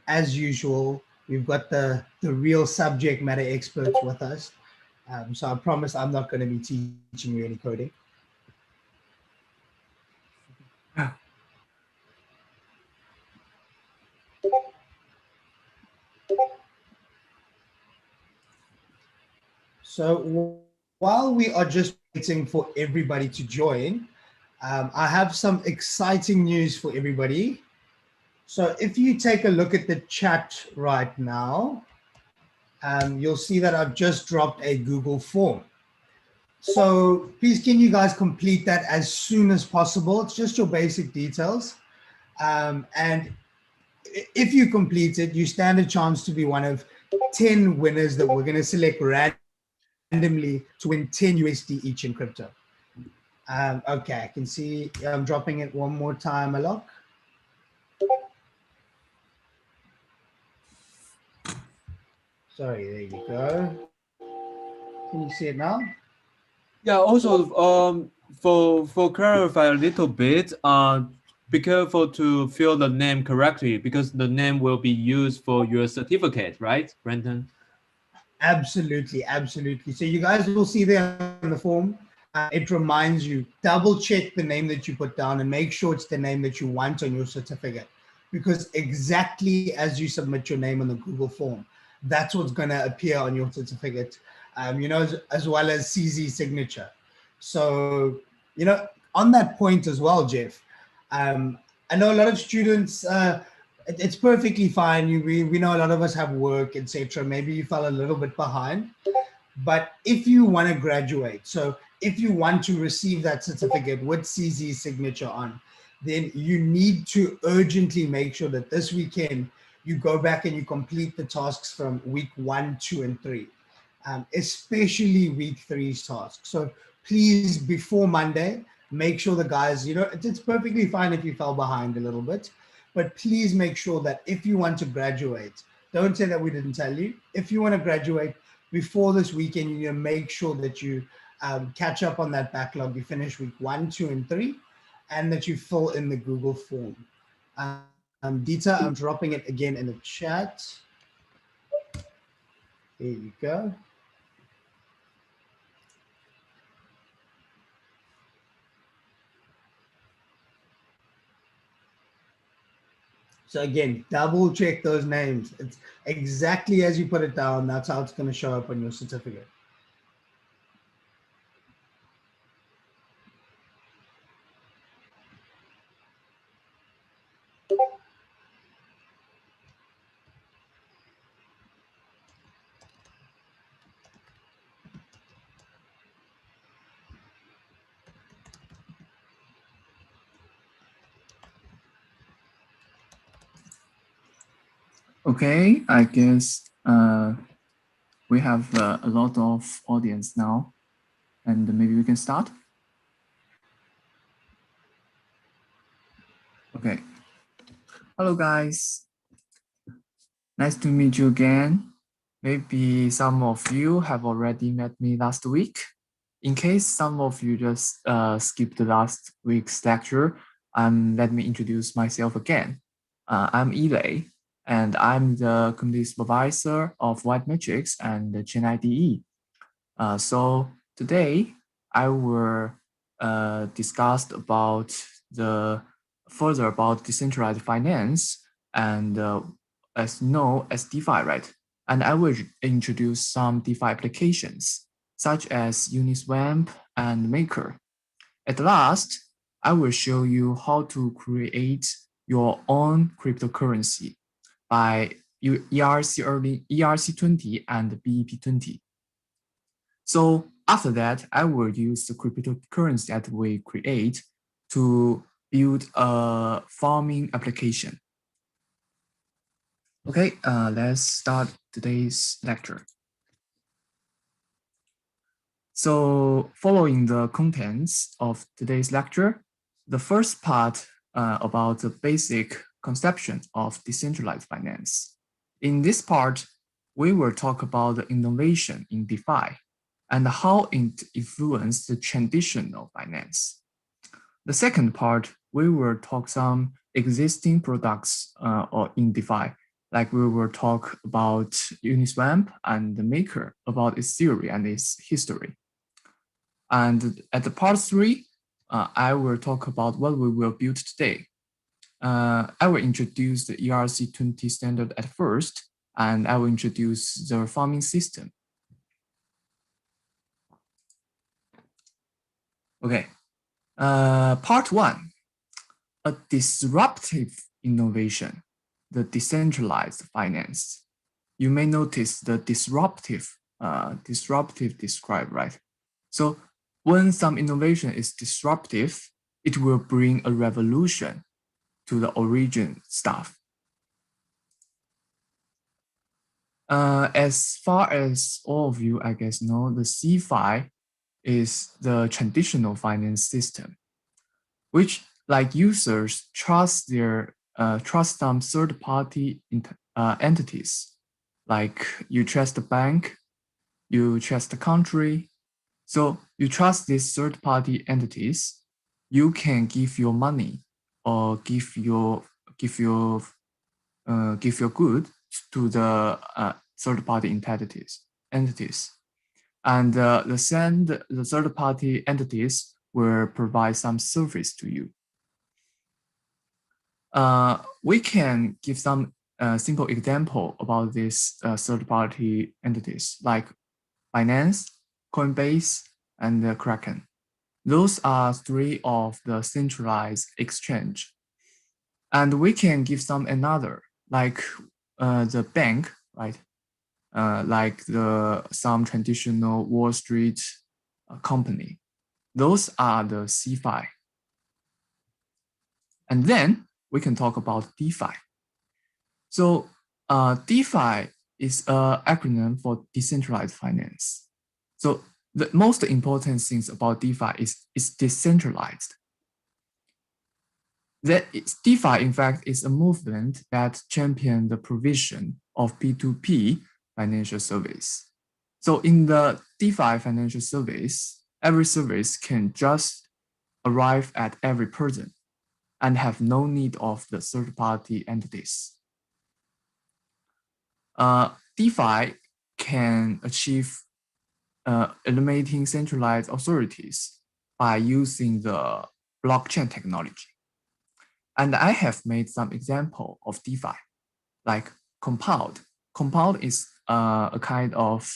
As usual, we've got the real subject matter experts with us. So I promise I'm not going to be teaching you any coding. So while we are just waiting for everybody to join, I have some exciting news for everybody. So if you take a look at the chat right now, you'll see that I've just dropped a Google form. So please, can you guys complete that as soon as possible? It's just your basic details. And if you complete it, you stand a chance to be one of 10 winners that we're going to select randomly to win 10 USD each in crypto. Okay, I can see I'm dropping it one more time, Alok. Sorry, there you go. Can you see it now? Yeah, also for clarify a little bit, be careful to fill the name correctly because the name will be used for your certificate, right, Brendan? Absolutely, absolutely. So you guys will see there on the form, it reminds you, double check the name that you put down and make sure it's the name that you want on your certificate. Because exactly as you submit your name on the Google form, that's what's going to appear on your certificate, as well as CZ signature. So, on that point as well, Jeff, I know a lot of students, it's perfectly fine. We know a lot of us have work, etc. Maybe you fell a little bit behind, but if you want to graduate, so if you want to receive that certificate with CZ signature on, then you need to urgently make sure that this weekend you go back and you complete the tasks from week 1, 2, and 3, especially week 3's tasks. So please, before Monday, make sure the guys, it's perfectly fine if you fell behind a little bit, but please make sure that if you want to graduate, don't say that we didn't tell you. If you want to graduate before this weekend, you make sure that you catch up on that backlog. You finish week 1, 2, and 3, and that you fill in the Google form. Dita, I'm dropping it again in the chat. There you go. So again, double check those names. It's exactly as you put it down. That's how it's going to show up on your certificate. Okay, I guess we have a lot of audience now, and maybe we can start. Okay. Hello, guys. Nice to meet you again. Maybe some of you have already met me last week. In case some of you just skipped the last week's lecture, let me introduce myself again. I'm Ilay, and I'm the community supervisor of White Matrix and the Chain IDE. So today I will discuss about further about decentralized finance and as known as DeFi, right? And I will introduce some DeFi applications such as Uniswap and Maker. At last, I will show you how to create your own cryptocurrency by ERC20 and BEP20. So after that, I will use the cryptocurrency that we create to build a farming application. Okay, let's start today's lecture. So following the contents of today's lecture, the first part about the basic conception of decentralized finance. In this part, we will talk about the innovation in DeFi and how it influenced the traditional finance. The second part, we will talk some existing products or in DeFi Like we will talk about Uniswap and the Maker, about its theory and its history. And at the part 3, I will talk about what we will build today. I will introduce the ERC20 standard at first, and I will introduce the farming system. Okay, part 1, a disruptive innovation, the decentralized finance. You may notice the disruptive described, right? So when some innovation is disruptive, it will bring a revolution to the origin stuff. As far as all of you, I guess, know, the CeFi is the traditional finance system, which like users trust some third-party entities. Like you trust the bank, you trust the country. So you trust these third-party entities. You can give your money or give your good to the third-party entities. And the third-party entities will provide some service to you. We can give some simple example about these third-party entities, like Binance, Coinbase, and Kraken. Those are 3 of the centralized exchange. And we can give some another, like the bank, right? Like some traditional Wall Street company. Those are the CeFi. And then we can talk about DeFi. So DeFi is an acronym for decentralized finance. So the most important things about DeFi is it's decentralized. DeFi, in fact, is a movement that champions the provision of P2P financial service. So in the DeFi financial service, every service can just arrive at every person and have no need of the third-party entities. DeFi can achieve eliminating centralized authorities by using the blockchain technology. And I have made some example of DeFi, like Compound. Compound is a kind of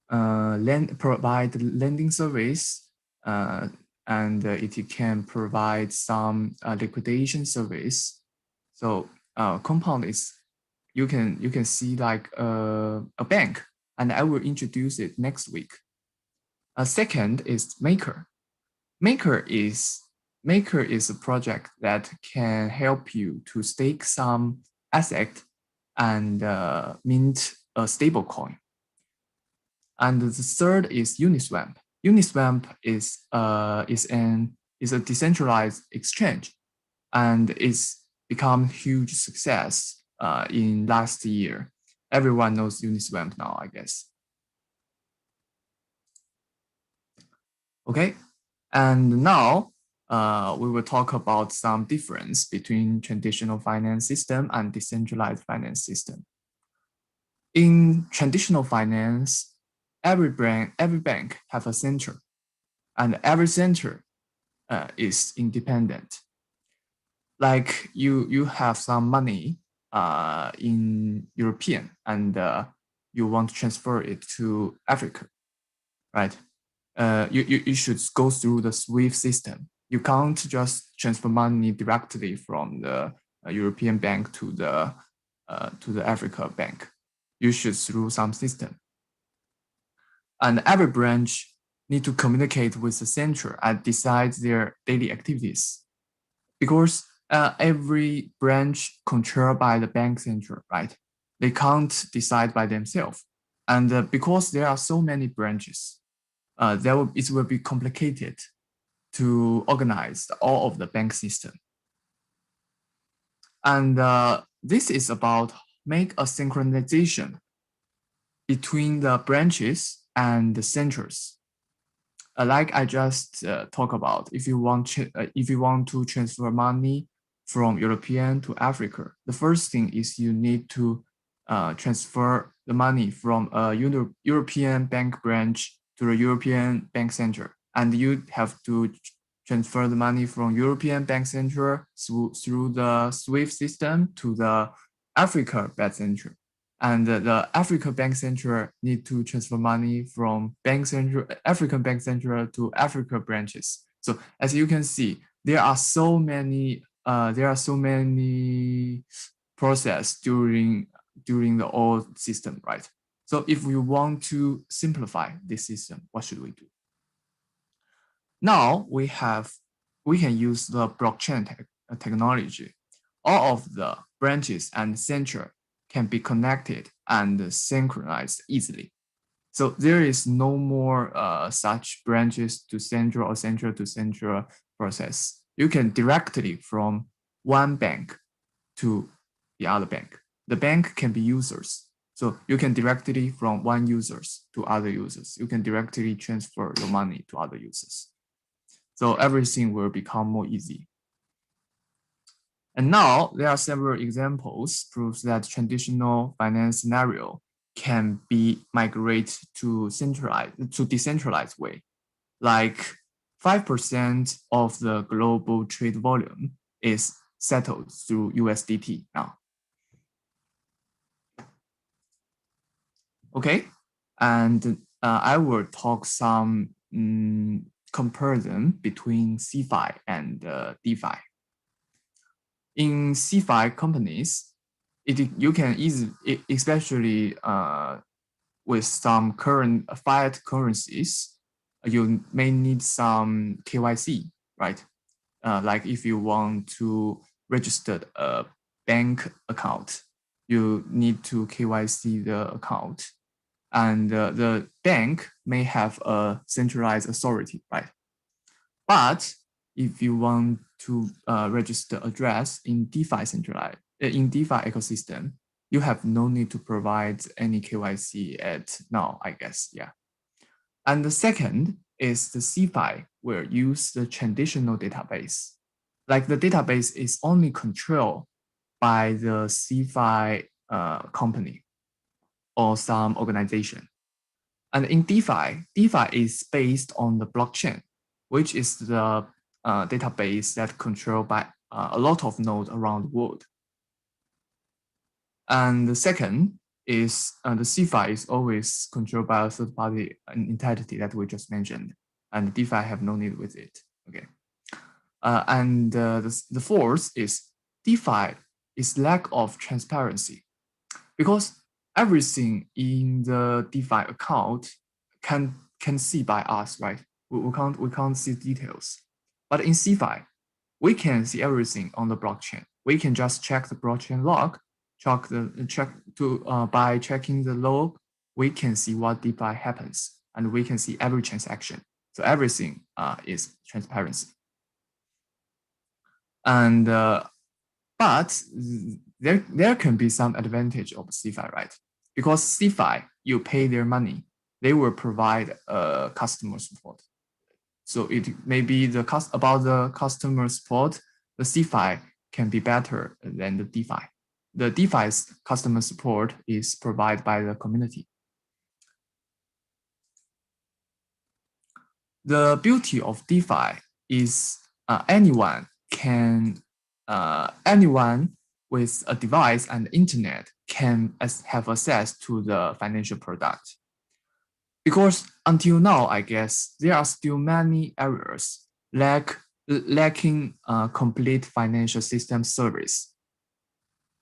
provide lending service, and it can provide some liquidation service. So Compound is you can see like a bank, and I will introduce it next week. Second is Maker. Maker is a project that can help you to stake some asset and mint a stablecoin. And the third is Uniswap. Uniswap is a decentralized exchange, and it's become huge success in last year. Everyone knows Uniswap now, I guess. Okay, and now we will talk about some difference between traditional finance system and decentralized finance system. In traditional finance, every bank have a center, and every center is independent. Like you have some money in European, and you want to transfer it to Africa, right? You should go through the SWIFT system. You can't just transfer money directly from the European bank to the Africa bank. You should through some system. And every branch need to communicate with the center and decide their daily activities, because every branch controlled by the bank center, right? They can't decide by themselves. And because there are so many branches, it will be complicated to organize all of the bank system. And this is about make a synchronization between the branches and the centers. Like I just talked about, if you want to transfer money from European to Africa, the first thing is you need to transfer the money from a European bank branch to the European bank center, and you have to transfer the money from European bank center through the SWIFT system to the Africa bank center. And the Africa bank center need to transfer money from African bank center to Africa branches. So as you can see, there are so many process during the old system, right? So if we want to simplify this system, what should we do? Now we can use the blockchain technology. All of the branches and center can be connected and synchronized easily. So there is no more such branches to central or central to central process. You can directly from one bank to the other bank. The bank can be users. So you can directly from one users to other users. You can directly transfer your money to other users. So everything will become more easy. And now there are several examples proves that traditional finance scenario can be migrated to decentralized way. Like 5% of the global trade volume is settled through USDT now. Okay, and I will talk some comparison between CeFi and DeFi. In CeFi companies, you can easily, especially with some current fiat currencies, you may need some KYC, right? Like if you want to register a bank account, you need to KYC the account. And the bank may have a centralized authority, right? But if you want to register address in DeFi ecosystem, you have no need to provide any KYC at now, I guess, yeah. And the second is the CeFi will use the traditional database. Like the database is only controlled by the CeFi company or some organization. And in DeFi is based on the blockchain, which is the database that controlled by a lot of nodes around the world. And the second is the CeFi is always controlled by a third-party entity that we just mentioned, and DeFi have no need with it. Okay, and the fourth is DeFi is lack of transparency, because everything in the DeFi account can see by us, right? We can't see details, but in CeFi, we can see everything on the blockchain. We can just check the blockchain log. By checking the log, we can see what DeFi happens, and we can see every transaction. So everything is transparency. And but there can be some advantage of CeFi, right? Because CeFi, you pay their money, they will provide customer support. So it may be about the customer support, the CeFi can be better than the DeFi. The DeFi's customer support is provided by the community. The beauty of DeFi is anyone with a device and internet can have access to the financial product. Because until now, I guess there are still many areas lacking complete financial system service.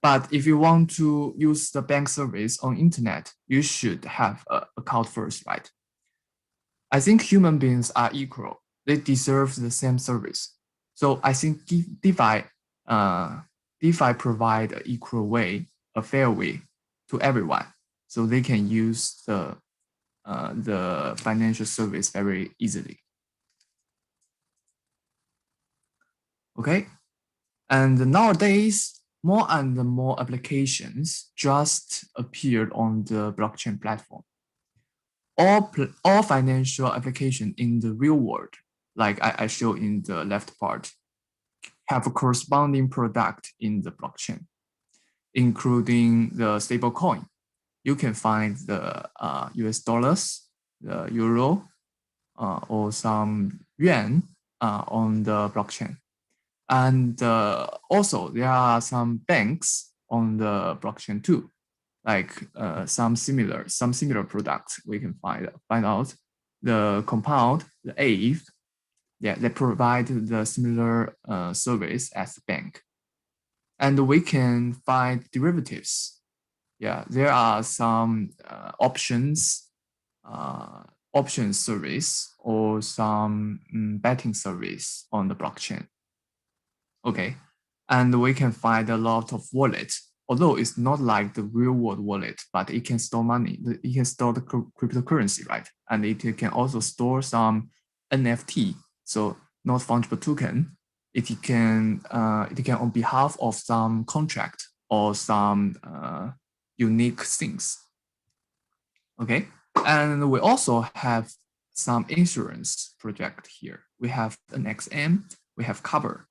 But if you want to use the bank service on internet, you should have an account first, right? I think human beings are equal. They deserve the same service. So I think DeFi provide an equal way, a fair way to everyone, so they can use the financial service very easily. Okay, and nowadays, more and more applications just appeared on the blockchain platform. All financial applications in the real world, like I show in the left part, have a corresponding product in the blockchain. including the stablecoin. You can find the US dollars, the euro, or some yuan on the blockchain. And also there are some banks on the blockchain too, like some similar products we can find out. The Compound, the Aave, yeah, they provide the similar service as the bank. And we can find derivatives. Yeah, there are some options service or some betting service on the blockchain. Okay, and we can find a lot of wallets, although it's not like the real world wallet, but it can store money. It can store the cryptocurrency, right? And it can also store some NFT, so not fungible token. It can on behalf of some contract or some unique things. Okay, and we also have some insurance project here. We have an XM, we have Cover.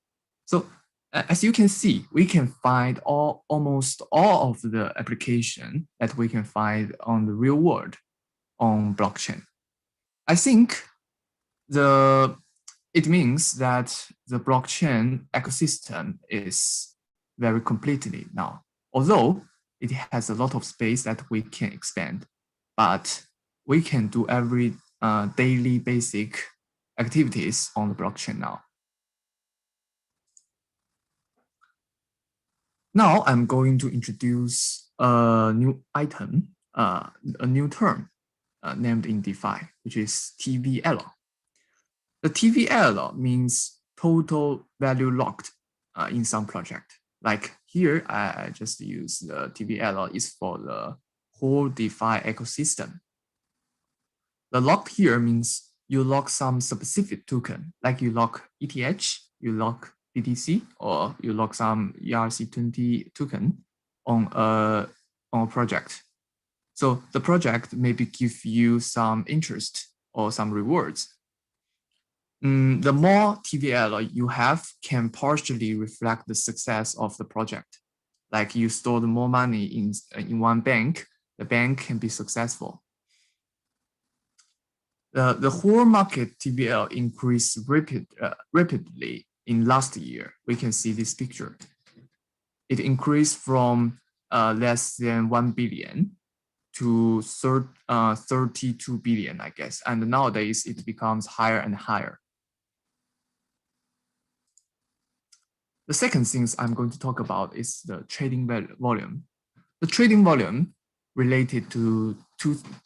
So as you can see, we can find almost all of the application that we can find on the real world on blockchain. I think it means that the blockchain ecosystem is very completely now, although it has a lot of space that we can expand, but we can do every daily basic activities on the blockchain now. Now I'm going to introduce a new item, a new term named in DeFi, which is TVL. The TVL means total value locked in some project. Like here, I just use the TVL is for the whole DeFi ecosystem. The locked here means you lock some specific token, like you lock ETH, you lock BTC, or you lock some ERC20 token on a project. So the project maybe give you some interest or some rewards. The more TVL you have can partially reflect the success of the project. Like you store more money in one bank, the bank can be successful. The whole market TVL increased rapidly in last year. We can see this picture. It increased from less than 1 billion to 32 billion, I guess. And nowadays it becomes higher and higher. The second things I'm going to talk about is the trading volume. The trading volume related to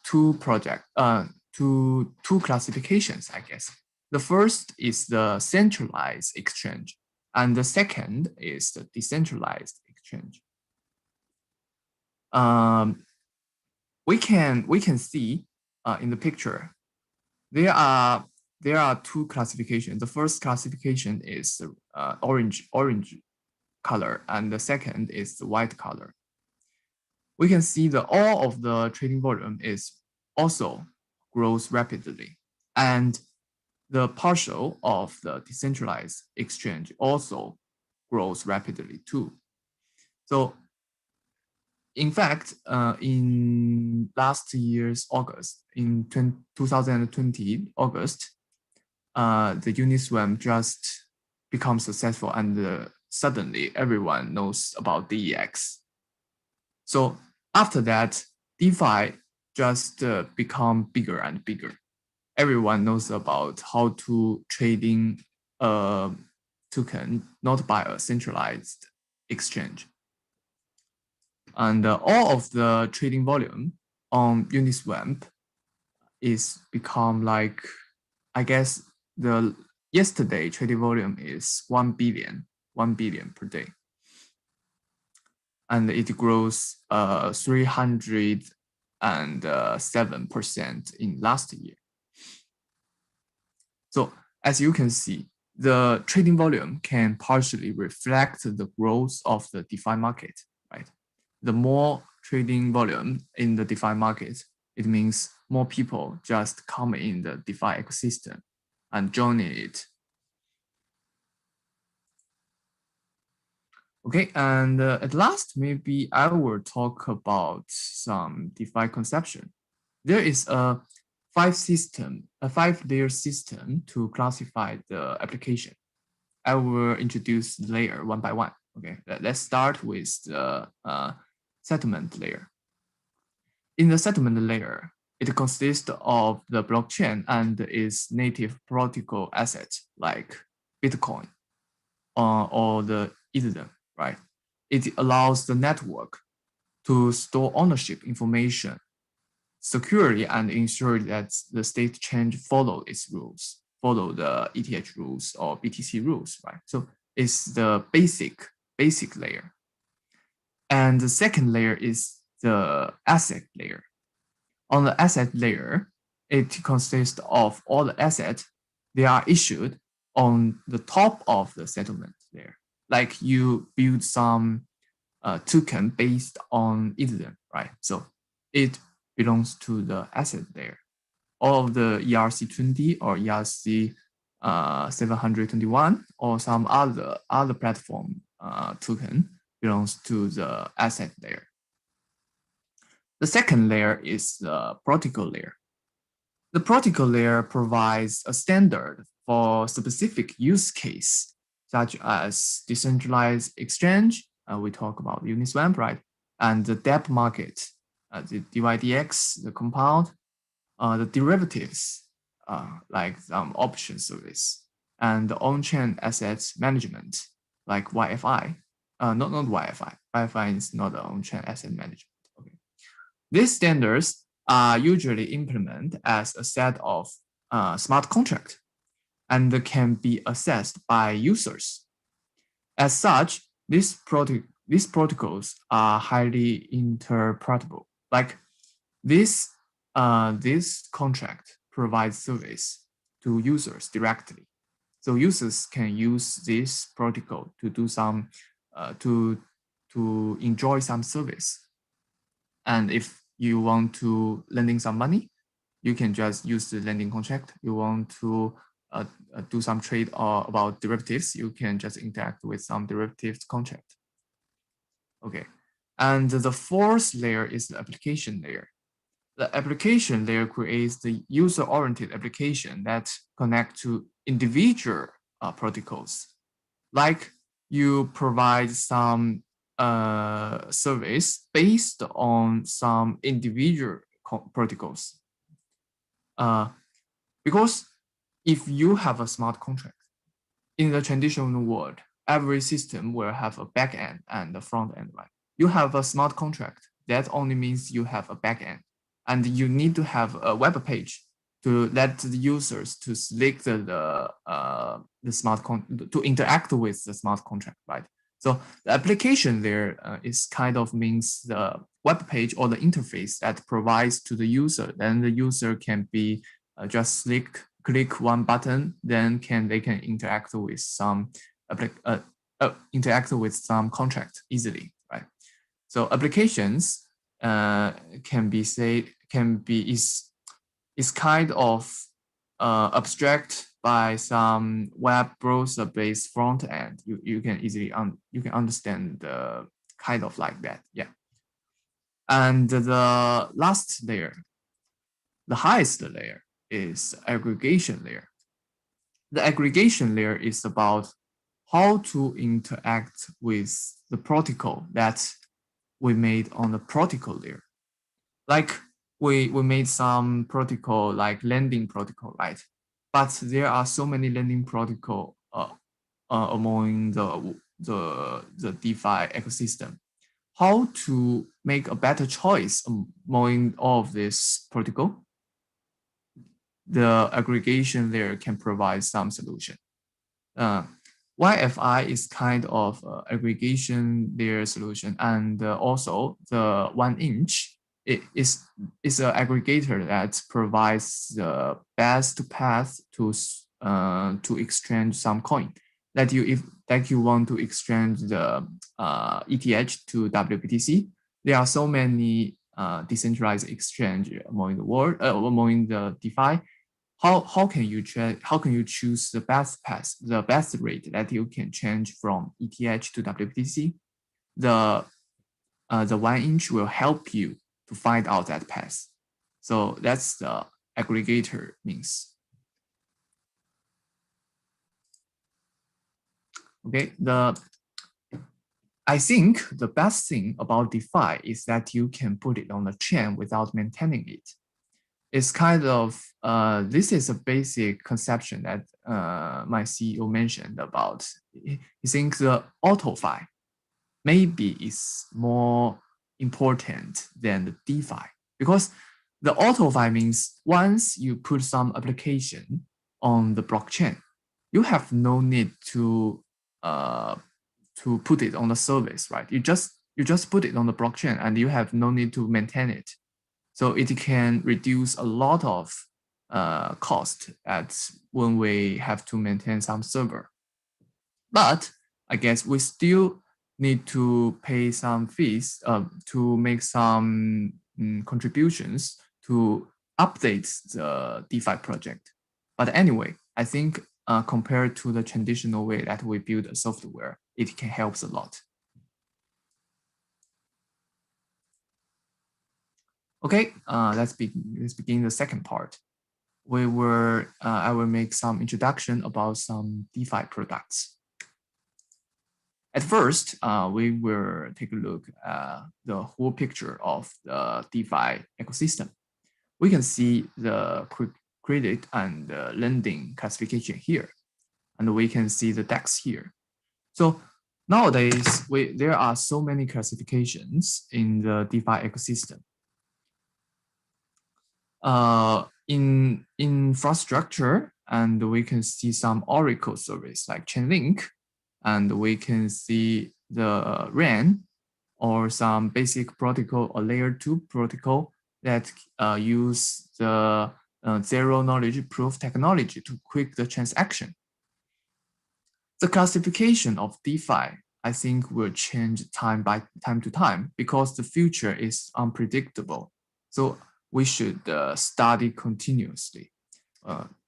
two classifications, I guess. The first is the centralized exchange, and the second is the decentralized exchange. We can see in the picture there are two classifications. The first classification is orange color, and the second is the white color. We can see that all of the trading volume is also grows rapidly, and the partial of the decentralized exchange also grows rapidly too. So in fact, in last year's August, in 2020 August, the Uniswap just become successful, and suddenly everyone knows about DEX. So after that, DeFi just become bigger and bigger. Everyone knows about how to trading a token, not by a centralized exchange. And all of the trading volume on Uniswap is become like, I guess the yesterday trading volume is 1 billion per day. And it grows 307% in last year. So as you can see, the trading volume can partially reflect the growth of the DeFi market, right? The more trading volume in the DeFi market, it means more people just come in the DeFi ecosystem and join it. Okay, and at last, maybe I will talk about some DeFi conception. There is a five-layer system to classify the application. I will introduce the layer one by one. Okay, let's start with the settlement layer. In the settlement layer, it consists of the blockchain and its native protocol assets like Bitcoin or the Ethereum, right? It allows the network to store ownership information securely and ensure that the state change follow its rules, follow the ETH rules or BTC rules, right? So it's the basic layer. And the second layer is the asset layer. On the asset layer, it consists of all the assets they are issued on the top of the settlement layer. Like you build some token based on Ethereum, right? So it belongs to the asset layer. All of the ERC20 or ERC 721 or some other platform token belongs to the asset layer. The second layer is the protocol layer. The protocol layer provides a standard for specific use case, such as decentralized exchange. We talk about Uniswap, right? And the debt market, the DYDX, the compound, the derivatives, like some option service, and the on-chain assets management, like YFI. Not YFI. YFI is not an on-chain asset management. Okay. These standards are usually implemented as a set of smart contracts and can be accessed by users. As such, these protocols are highly interpretable. Like this contract provides service to users directly. So users can use this protocol to do some to enjoy some service. And if you want to lending some money, you can just use the lending contract. You want to do some trade or about derivatives, you can just interact with some derivatives contract. Okay, and the fourth layer is the application layer. The application layer creates the user-oriented application that connect to individual protocols. Like you provide some service based on some individual protocols. Because if you have a smart contract, in the traditional world, every system will have a back end and a front end, right? You have a smart contract, that only means you have a back end. And you need to have a web page to let the users to select the smart contract, to interact with the smart contract, right? So the application there is kind of means the web page or the interface that provides to the user. Then the user can be just click one button, then they can interact with some contract easily, right? So applications is kind of abstract by some web browser based front end. You can easily you can understand the kind of like that, yeah. And the last layer, the highest layer, is aggregation layer. The aggregation layer is about how to interact with the protocol that we made on the protocol layer. Like we made some protocol like lending protocol, right? But there are so many lending protocol among the DeFi ecosystem. How to make a better choice among all of this protocol? The aggregation layer can provide some solution. YFI is kind of aggregation layer solution, and also the 1inch is an aggregator that provides the best path to exchange some coin. That if you want to exchange the ETH to WBTC, there are so many decentralized exchange among the world, among the DeFi. how can you choose the best path, the best rate that you can change from ETH to WBTC? The 1inch will help you to find out that path. So that's the aggregator means. Okay, I think the best thing about DeFi is that you can put it on the chain without maintaining it. It's kind of, this is a basic conception that my CEO mentioned about. He thinks the AutoFi maybe is more important than the DeFi, because the AutoFi means once you put some application on the blockchain, you have no need to put it on the service, right? You just put it on the blockchain and you have no need to maintain it. So it can reduce a lot of cost when we have to maintain some server. But I guess we still need to pay some fees to make some contributions to update the DeFi project. But anyway, I think compared to the traditional way that we build a software, it can help a lot. Okay, let's begin the second part. I will make some introduction about some DeFi products. At first, we will take a look at the whole picture of the DeFi ecosystem. We can see the credit and lending classification here, and we can see the DEX here. So nowadays, there are so many classifications in the DeFi ecosystem. In infrastructure, and we can see some Oracle service like Chainlink, and we can see the RAN or some basic protocol or layer 2 protocol that use the zero knowledge proof technology to quick the transaction. The classification of DeFi, I think, will change time to time because the future is unpredictable. So we should study continuously.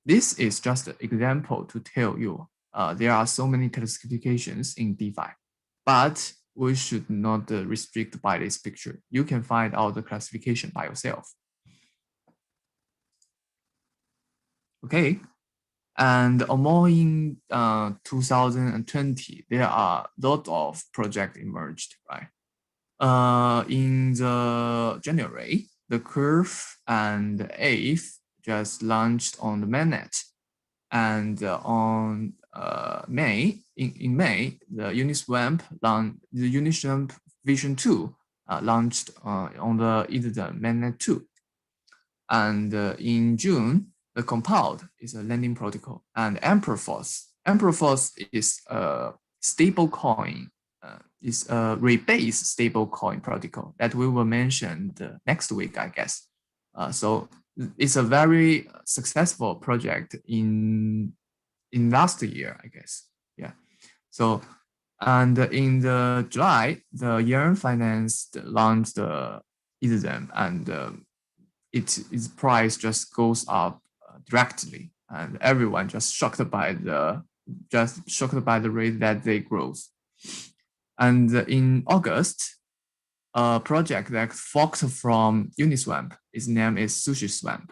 This is just an example to tell you there are so many classifications in DeFi, but we should not restrict by this picture. You can find out the classification by yourself. Okay, and more in 2020, there are a lot of projects emerged, right? In the January, the Curve and Aave just launched on the mainnet, and on May, the Uniswap Vision 2 launched on the Ethereum mainnet too. And in June, the Compound is a lending protocol, and Amperforce is a stablecoin. Is a rebase stablecoin protocol that we will mention next week, I guess. So it's a very successful project in last year, I guess. Yeah. So, and in the July, the Yearn Finance launched the Ethereum, and its price just goes up directly, and everyone just shocked by the rate that they grow. And in August, a project that forked from Uniswap, its name is SushiSwap,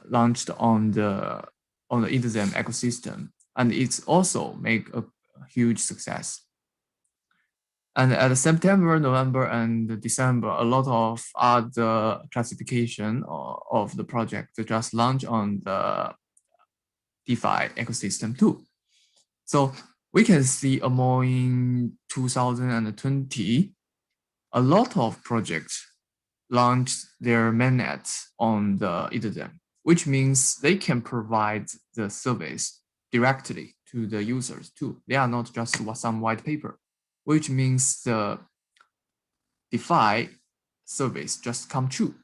launched on the Ethereum ecosystem, and it's also made a huge success. And at September, November, and December, a lot of other classification of the project just launched on the DeFi ecosystem too. So we can see more in 2020, a lot of projects launched their mainnet on the Ethereum, which means they can provide the service directly to the users too. They are not just some white paper, which means the DeFi service just come true.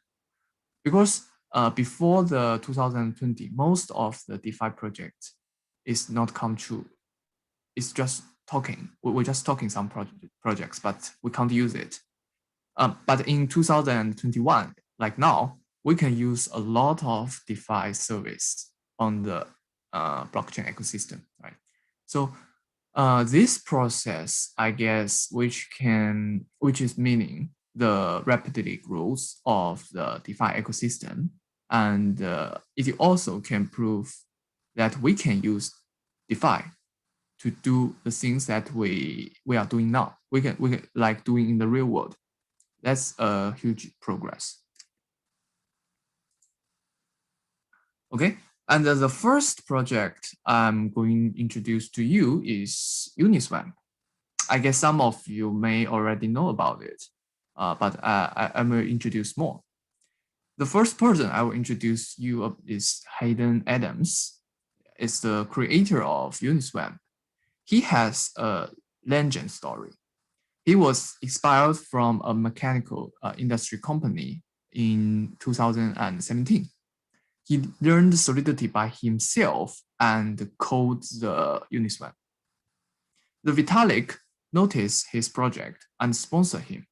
Because before the 2020, most of the DeFi projects is not come true. It's just talking. We're just talking some projects, but we can't use it. But in 2021, like now, we can use a lot of DeFi service on the blockchain ecosystem, right? So this process, I guess, which is meaning the rapidly growth of the DeFi ecosystem, and it also can prove that we can use DeFi to do the things that we are doing now. We can like doing in the real world. That's a huge progress. Okay, and the first project I'm going to introduce to you is Uniswap. I guess some of you may already know about it, but I will introduce more. The first person I will introduce you is Hayden Adams. Is the creator of Uniswap. He has a legend story. He was inspired from a mechanical industry company in 2017. He learned Solidity by himself and coded the Uniswap. The Vitalik noticed his project and sponsored him.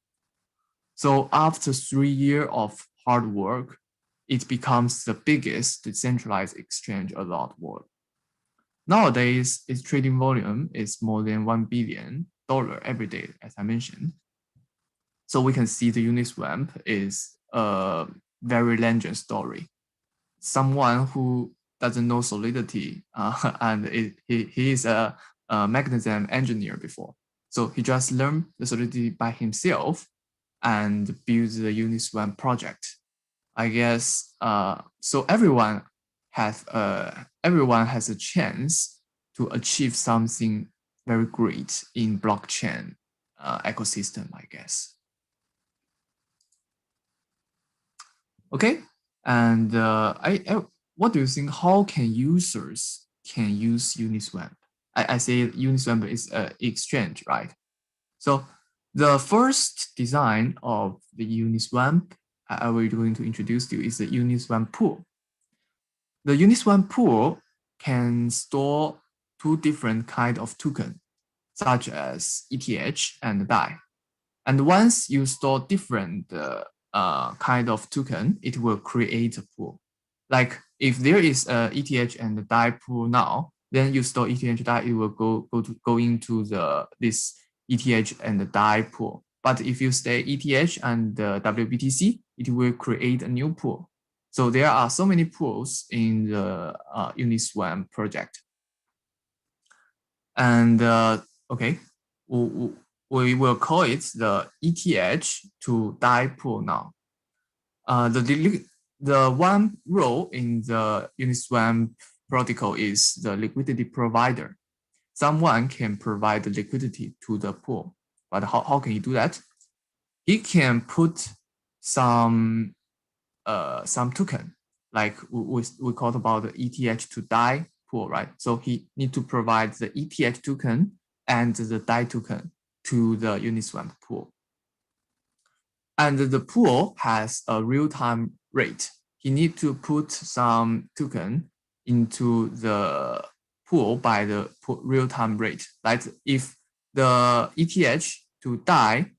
So after 3 years of hard work, it becomes the biggest decentralized exchange around the world. Nowadays, its trading volume is more than $1 billion every day, as I mentioned. So we can see the Uniswap is a very legend story. Someone who doesn't know Solidity, and he is a mechanism engineer before. So he just learned the Solidity by himself and built the Uniswap project. I guess so. Everyone has a chance to achieve something very great in blockchain ecosystem, I guess. Okay, and what do you think? How can users use Uniswap? I say Uniswap is an exchange, right? So the first design of the Uniswap I will going to introduce to you is the Uniswap pool. The Uniswap pool can store two different kinds of token, such as ETH and DAI. And once you store different kind of token, it will create a pool. Like if there is a ETH and DAI pool now, then you store ETH and DAI, it will go into this ETH and DAI pool. But if you stay ETH and WBTC, it will create a new pool. So there are so many pools in the Uniswap project. And okay, we will call it the ETH to DAI pool now. The one role in the Uniswap protocol is the liquidity provider. Someone can provide the liquidity to the pool. But how can he do that? He can put some token, like we called about the ETH to DAI pool, right? So he need to provide the ETH token and the DAI token to the Uniswap pool. And the pool has a real-time rate. He need to put some token into the pool by the real-time rate. Like if the ETH to DAI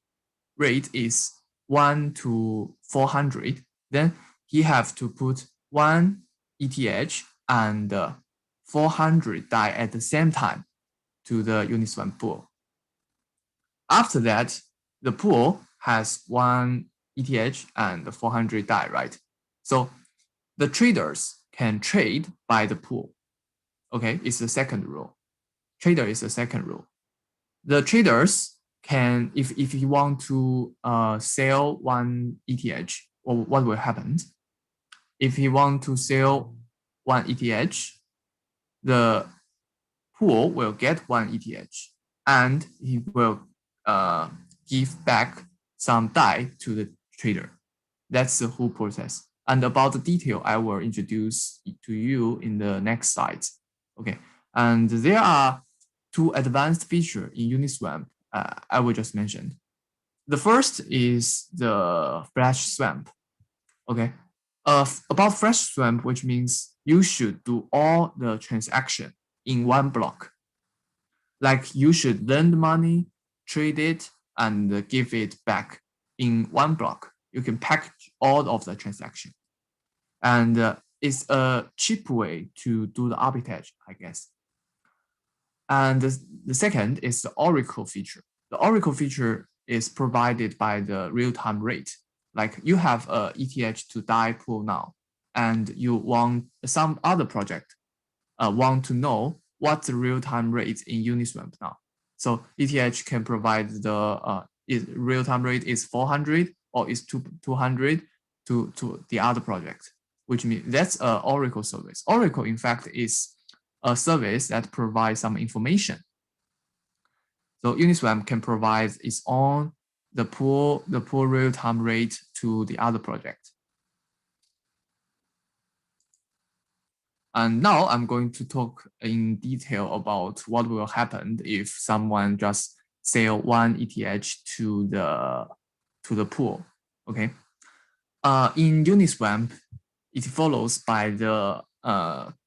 rate is 1 to 400, then he have to put 1 ETH and 400 DAI at the same time to the Uniswap pool. After that, the pool has 1 ETH and 400 DAI, right? So the traders can trade by the pool. Okay, it's the second rule. Trader is the second rule. The traders can, if you want to sell 1 ETH, or what will happen? If you want to sell 1 ETH, the pool will get 1 ETH, and he will give back some DAI to the trader. That's the whole process. And about the detail, I will introduce to you in the next slide. Okay, and there are two advanced features in Uniswap I will just mention. The first is the flash swap. Okay, about flash swap, which means you should do all the transaction in one block. Like you should lend money, trade it, and give it back in one block. You can package all of the transaction. and it's a cheap way to do the arbitrage, I guess. And the second is the Oracle feature. The Oracle feature is provided by the real-time rate. Like you have a ETH to DAI pool now, and you want some other project want to know what the real-time rate in Uniswap now. So ETH can provide the real-time rate is 400 or is 200 to the other project, which means that's an Oracle service. Oracle, in fact, is a service that provides some information. So Uniswap can provide its own the pool real-time rate to the other project. And now I'm going to talk in detail about what will happen if someone just sell one ETH to the pool. Okay. In Uniswap, it follows by the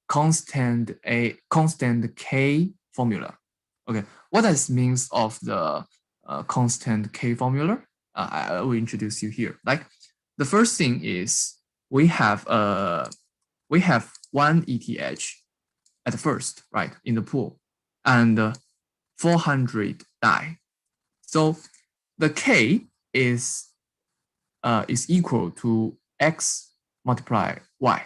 constant K formula. Okay, what does means of the constant K formula? I will introduce you here. Like the first thing is we have one ETH at first, right, in the pool, and 400 DAI. So the K is equal to X multiply Y.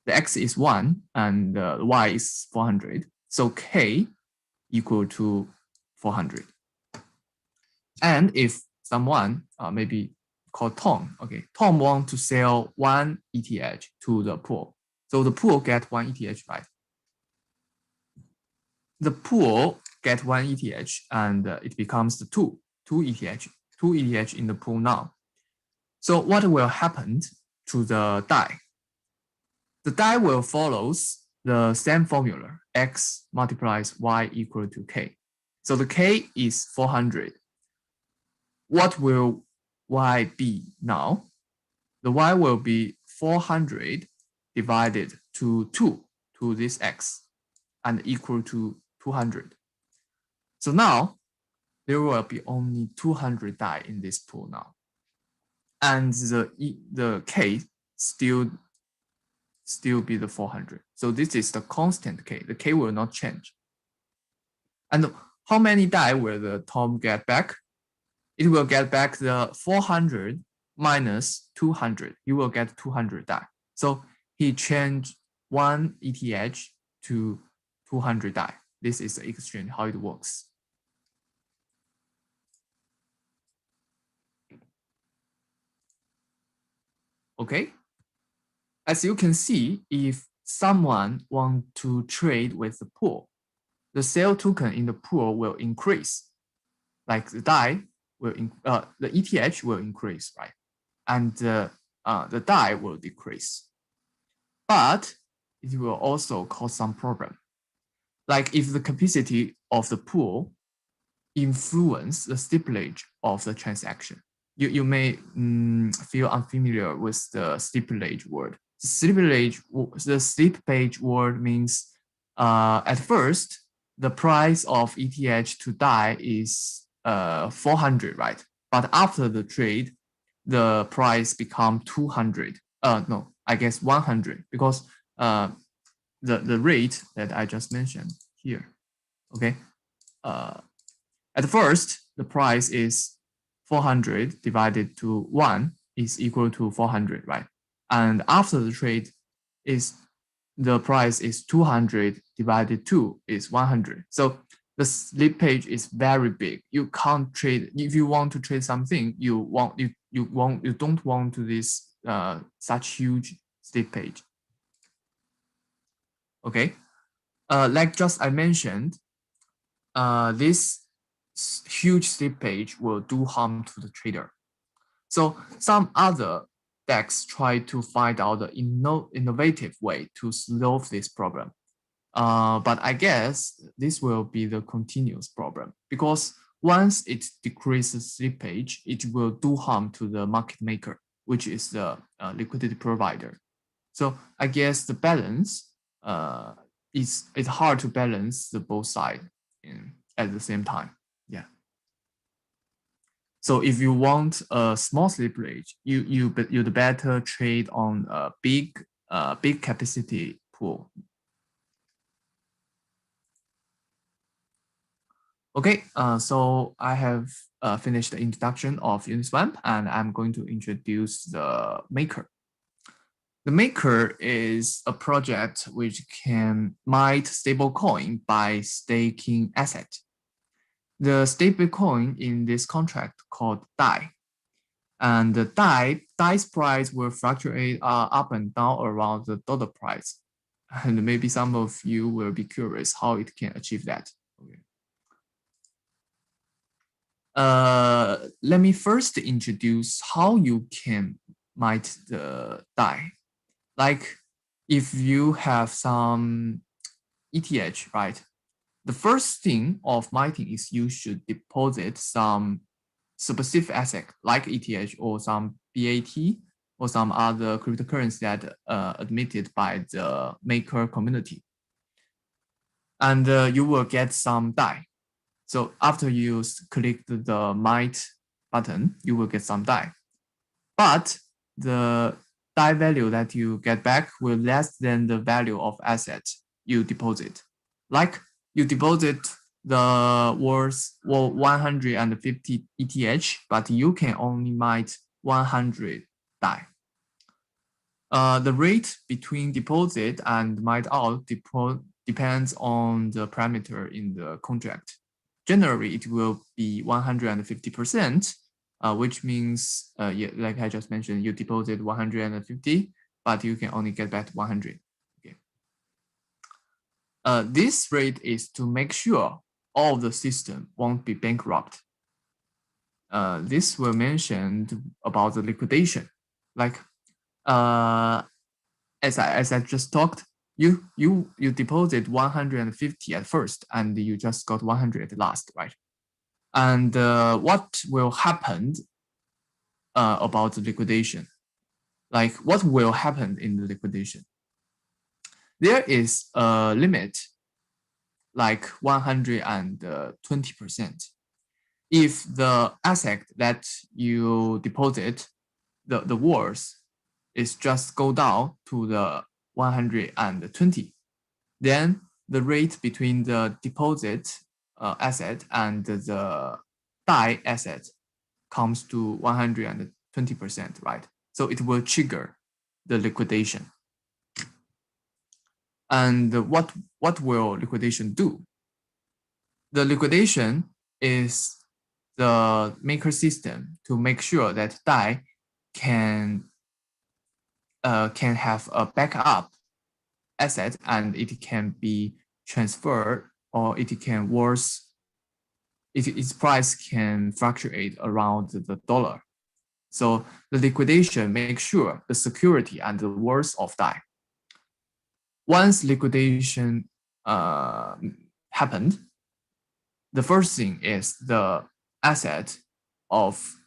The X is 1 and the Y is 400. So K equal to 400. And if someone, maybe called Tom, okay, Tom want to sell one ETH to the pool. So the pool get one ETH, right? The pool get one ETH and it becomes the two ETH in the pool now. So what will happen to the DAI? The DAI will follows the same formula, X multiplies Y equal to K. So the K is 400. What will Y be now? The Y will be 400 divided to 2 to this X and equal to 200. So now there will be only 200 DAI in this pool now. And the K still be the 400. So this is the constant K. The K will not change. And how many DAI will the Tom get back? It will get back the 400 minus 200. He will get 200 DAI. So he changed one ETH to 200 DAI. This is the exchange, how it works. Okay. As you can see, if someone wants to trade with the pool, the sale token in the pool will increase. Like the DAI will, the ETH will increase, right? And the DAI will decrease. But it will also cause some problem. Like if the capacity of the pool influence the stipulage of the transaction. You may feel unfamiliar with the stipulage word. The stipulage word means at first the price of ETH to DAI is 400, right? But after the trade, the price become 200. No, I guess 100 because the rate that I just mentioned here. Okay. At first, the price is 400 divided to 1 is equal to 400, right? And after the trade, the price is 200 divided 2 is 100. So the slippage is very big. You can't trade. If you want to trade something, you don't want to this such huge slippage. Okay, like just I mentioned, this huge slippage will do harm to the trader. So some other DEX try to find out the innovative way to solve this problem. But I guess this will be the continuous problem because once it decreases slippage, it will do harm to the market maker, which is the liquidity provider. So I guess the balance it's hard to balance the both sides at the same time. Yeah. So if you want a small slippage, you'd better trade on a big capacity pool. Okay, so I have finished the introduction of Uniswap, and I'm going to introduce the Maker. The Maker is a project which can mine stablecoin by staking asset. The stablecoin in this contract called DAI, and the DAI's price will fluctuate up and down around the dollar price. And maybe some of you will be curious how it can achieve that. Okay. Let me first introduce how you can mine the DAI. Like if you have some ETH, right? The first thing of mining is you should deposit some specific asset like ETH or some BAT or some other cryptocurrency that admitted by the Maker community. And you will get some DAI. So after you click the mine button, you will get some DAI. But the DAI value that you get back will less than the value of asset you deposit. Like you deposit the worth 150 ETH, but you can only mine 100 DAI. The rate between deposit and mine out depends on the parameter in the contract. Generally, it will be 150%, which means, yeah, like I just mentioned, you deposit 150, but you can only get back 100. Okay. This rate is to make sure all of the system won't be bankrupt. This will mention about the liquidation. Like, as I just talked, you deposit 150 at first, and you just got 100 at last, right? And what will happen about the liquidation? Like what will happen in the liquidation? There is a limit, like 120%. If the asset that you deposit, the worth is just go down to the 120, then the rate between the deposit asset and the DAI asset comes to 120%, right? So it will trigger the liquidation. And what will liquidation do? The liquidation is the Maker system to make sure that DAI can have a backup asset, and it can be transferred, or it can worth, its price can fluctuate around the dollar. So the liquidation makes sure the security and the worth of DAI. Once liquidation happened, the first thing is the asset of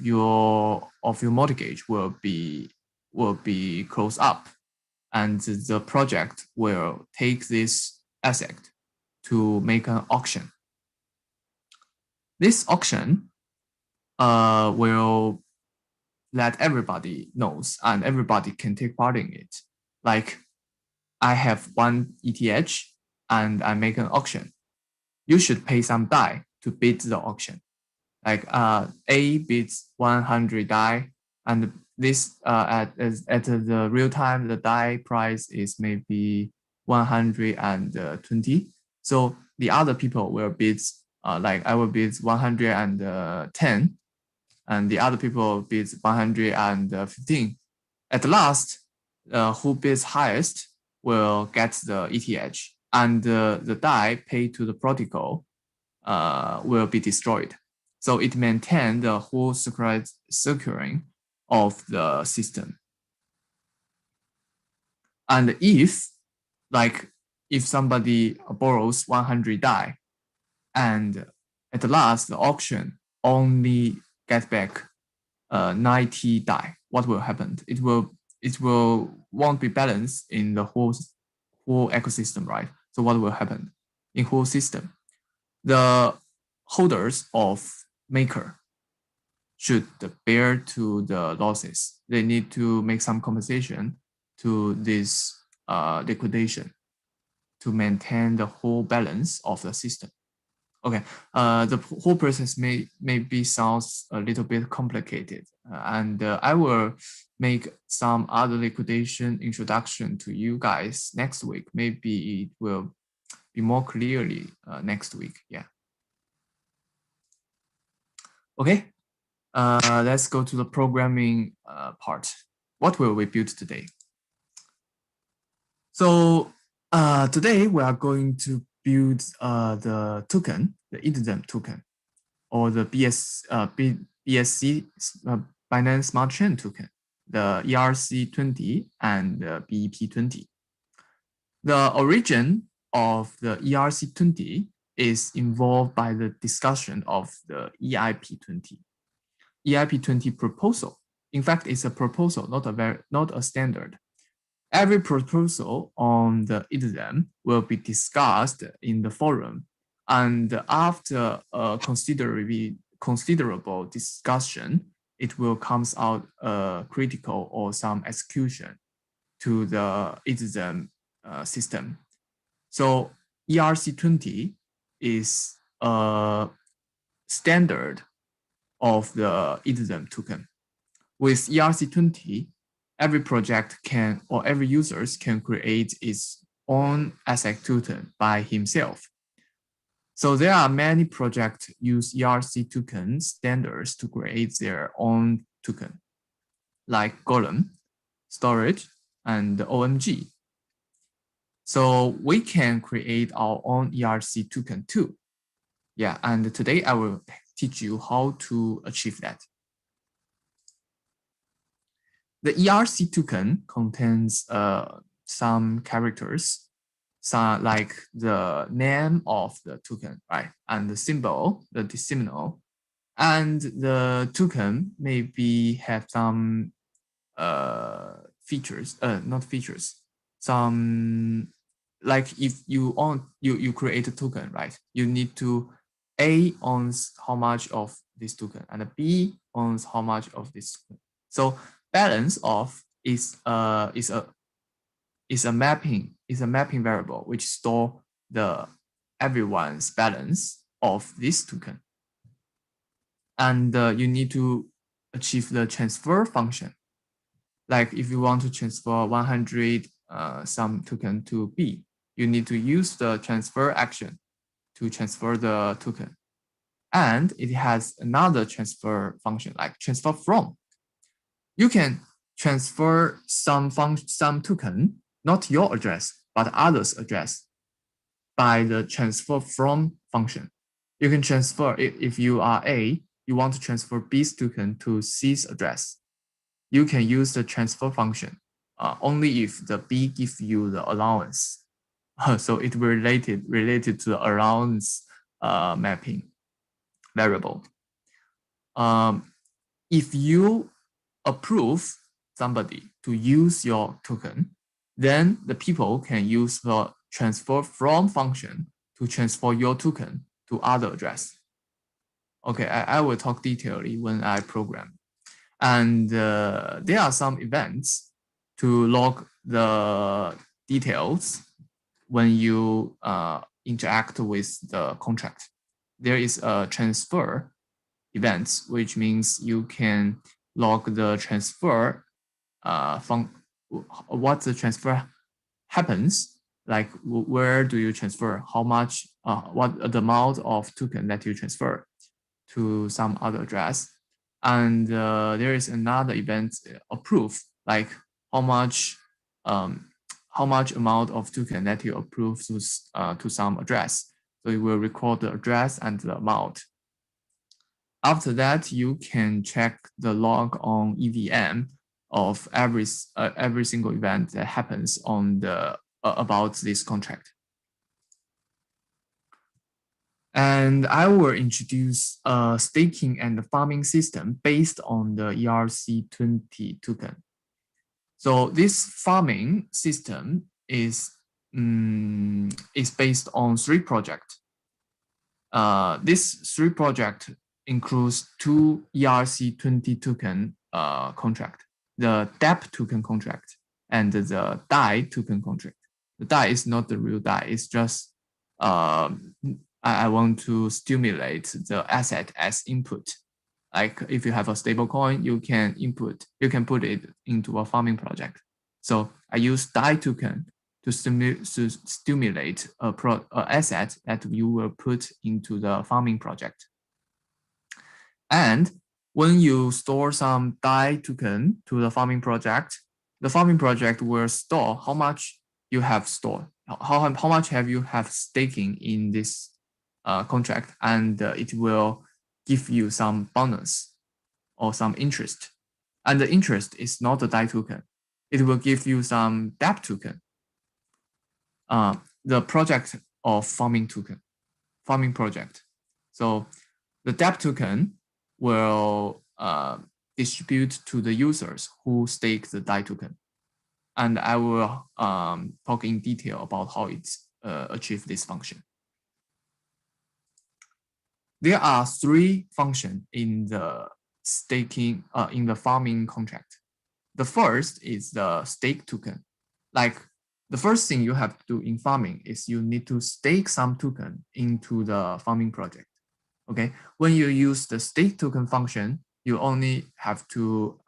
your mortgage will be closed up, and the project will take this asset to make an auction. This auction will let everybody knows, and everybody can take part in it. Like I have 1 ETH and I make an auction. You should pay some DAI to bid the auction. Like A bids 100 DAI, and this at the real time, the DAI price is maybe 120. So the other people will bid, like I will bid 110, and the other people bids 115. At last, who bids highest will get the ETH, and the DAI paid to the protocol will be destroyed. So it maintains the whole securing of the system. And if somebody borrows 100 DAI, and at the last the auction only get back 90 DAI, what will happen? It won't be balanced in the whole ecosystem, right? So what will happen in whole system? The holders of Maker should bear to the losses. They need to make some compensation to this liquidation to maintain the whole balance of the system. Okay, the whole process maybe sounds a little bit complicated, and I will make some other liquidation introduction to you guys next week. Maybe it will be more clearly next week. Yeah. Okay, let's go to the programming part. What will we build today? So today we are going to build the token, the Ethereum token, or the BSC Binance Smart Chain token, the ERC20 and the BEP20. The origin of the ERC20 is involved by the discussion of the EIP20. EIP20 proposal. In fact, it's a proposal, not a standard. Every proposal on the Ethereum will be discussed in the forum, and after a considerable discussion, it will come out critical or some execution to the Ethereum system. So ERC20 is a standard of the Ethereum token. With ERC20, every project can, or every users can create its own asset token by himself. So there are many projects use ERC token standards to create their own token, like Golem, Storage, and OMG. So we can create our own ERC token too. Yeah, and today I will teach you how to achieve that. The ERC token contains some characters, like the name of the token, right? And the symbol, the decimal, and the token maybe have some features, not features, some, like if you create a token, right? You need to A owns how much of this token and B owns how much of this token. So balance of is a mapping variable which store the everyone's balance of this token, and you need to achieve the transfer function. Like if you want to transfer 100 some token to B, you need to use the transfer action to transfer the token, and it has another transfer function like TransferFrom. You can transfer some token, not your address, but others' address by the TransferFrom function. You can transfer, if you are A, you want to transfer B's token to C's address. You can use the transfer function only if the B gives you the allowance. So it related to the allowance mapping variable. If you approve somebody to use your token, then the people can use the TransferFrom function to transfer your token to other address. Okay, I will talk detailedly when I program. And there are some events to log the details when you interact with the contract. There is a transfer events, which means you can log the transfer what the transfer happens, like where do you transfer, how much, what the amount of token that you transfer to some other address. And there is another event approve, like how much amount of token that you approve to some address. So you will record the address and the amount. After that, you can check the log on EVM of every single event that happens on the about this contract. And I will introduce a staking and farming system based on the ERC20 token. So this farming system is based on 3 projects. this 3 project includes 2 ERC20 token contract, the DApp token contract, and the DAI token contract. The DAI is not the real DAI, it's just I want to stimulate the asset as input. Like if you have a stablecoin, you can put it into a farming project. So I use DAI token to stimulate a asset that you will put into the farming project. And when you store some DAI token to the farming project will store how much you have stored, how much have you have staking in this contract, and it will give you some bonus or some interest. And the interest is not a DAI token. It will give you some DApp token, the project of farming project. So the DApp token will distribute to the users who stake the DAI token. And I will talk in detail about how it's achieve this function. There are 3 functions in the staking, in the farming contract. The first is the stake token. Like the first thing you have to do in farming is you need to stake some token into the farming project. Okay, when you use the stake token function, you only have to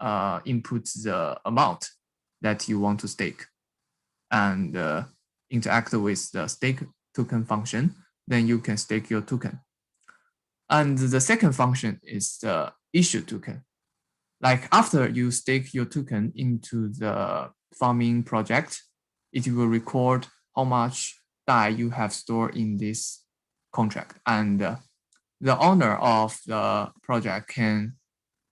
input the amount that you want to stake and interact with the stake token function, then you can stake your token. And the second function is the issue token. Like after you stake your token into the farming project, it will record how much DAI you have stored in this contract. And the owner of the project can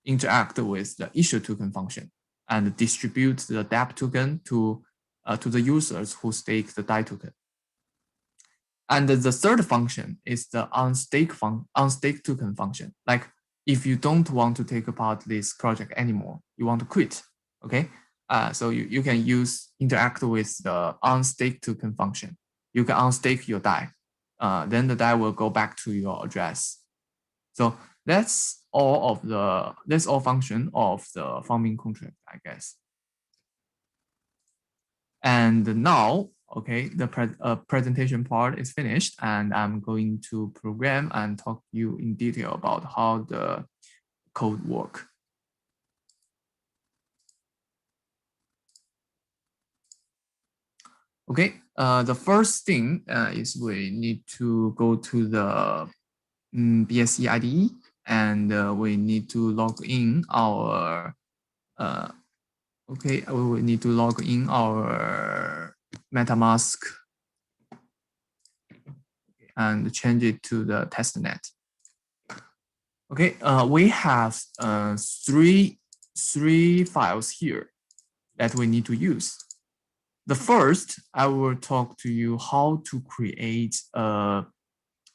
interact with the issue token function and distribute the DApp token to the users who stake the DAI token. And the third function is the unstake token function. Like if you don't want to take part this project anymore, you want to quit, okay? So you can interact with the unstake token function. You can unstake your DAI. Then the DAI will go back to your address. So that's all function of the farming contract, I guess. And now, okay, the presentation part is finished, and I'm going to program and talk to you in detail about how the code work. Okay, the first thing is we need to go to the BSC IDE, and we need to log in our we will need to log in our MetaMask and change it to the testnet. Okay, we have three files here that we need to use. The first, I will talk to you how to create a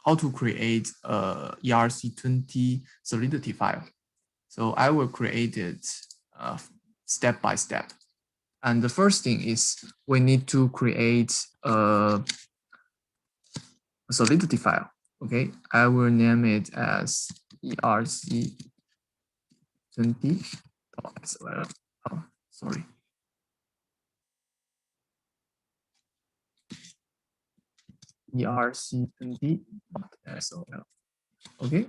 ERC20 Solidity file. So I will create it step by step. And the first thing is we need to create a Solidity file. Okay, I will name it as ERC20.SOL. Oh, sorry. ERC20.SOL. Okay,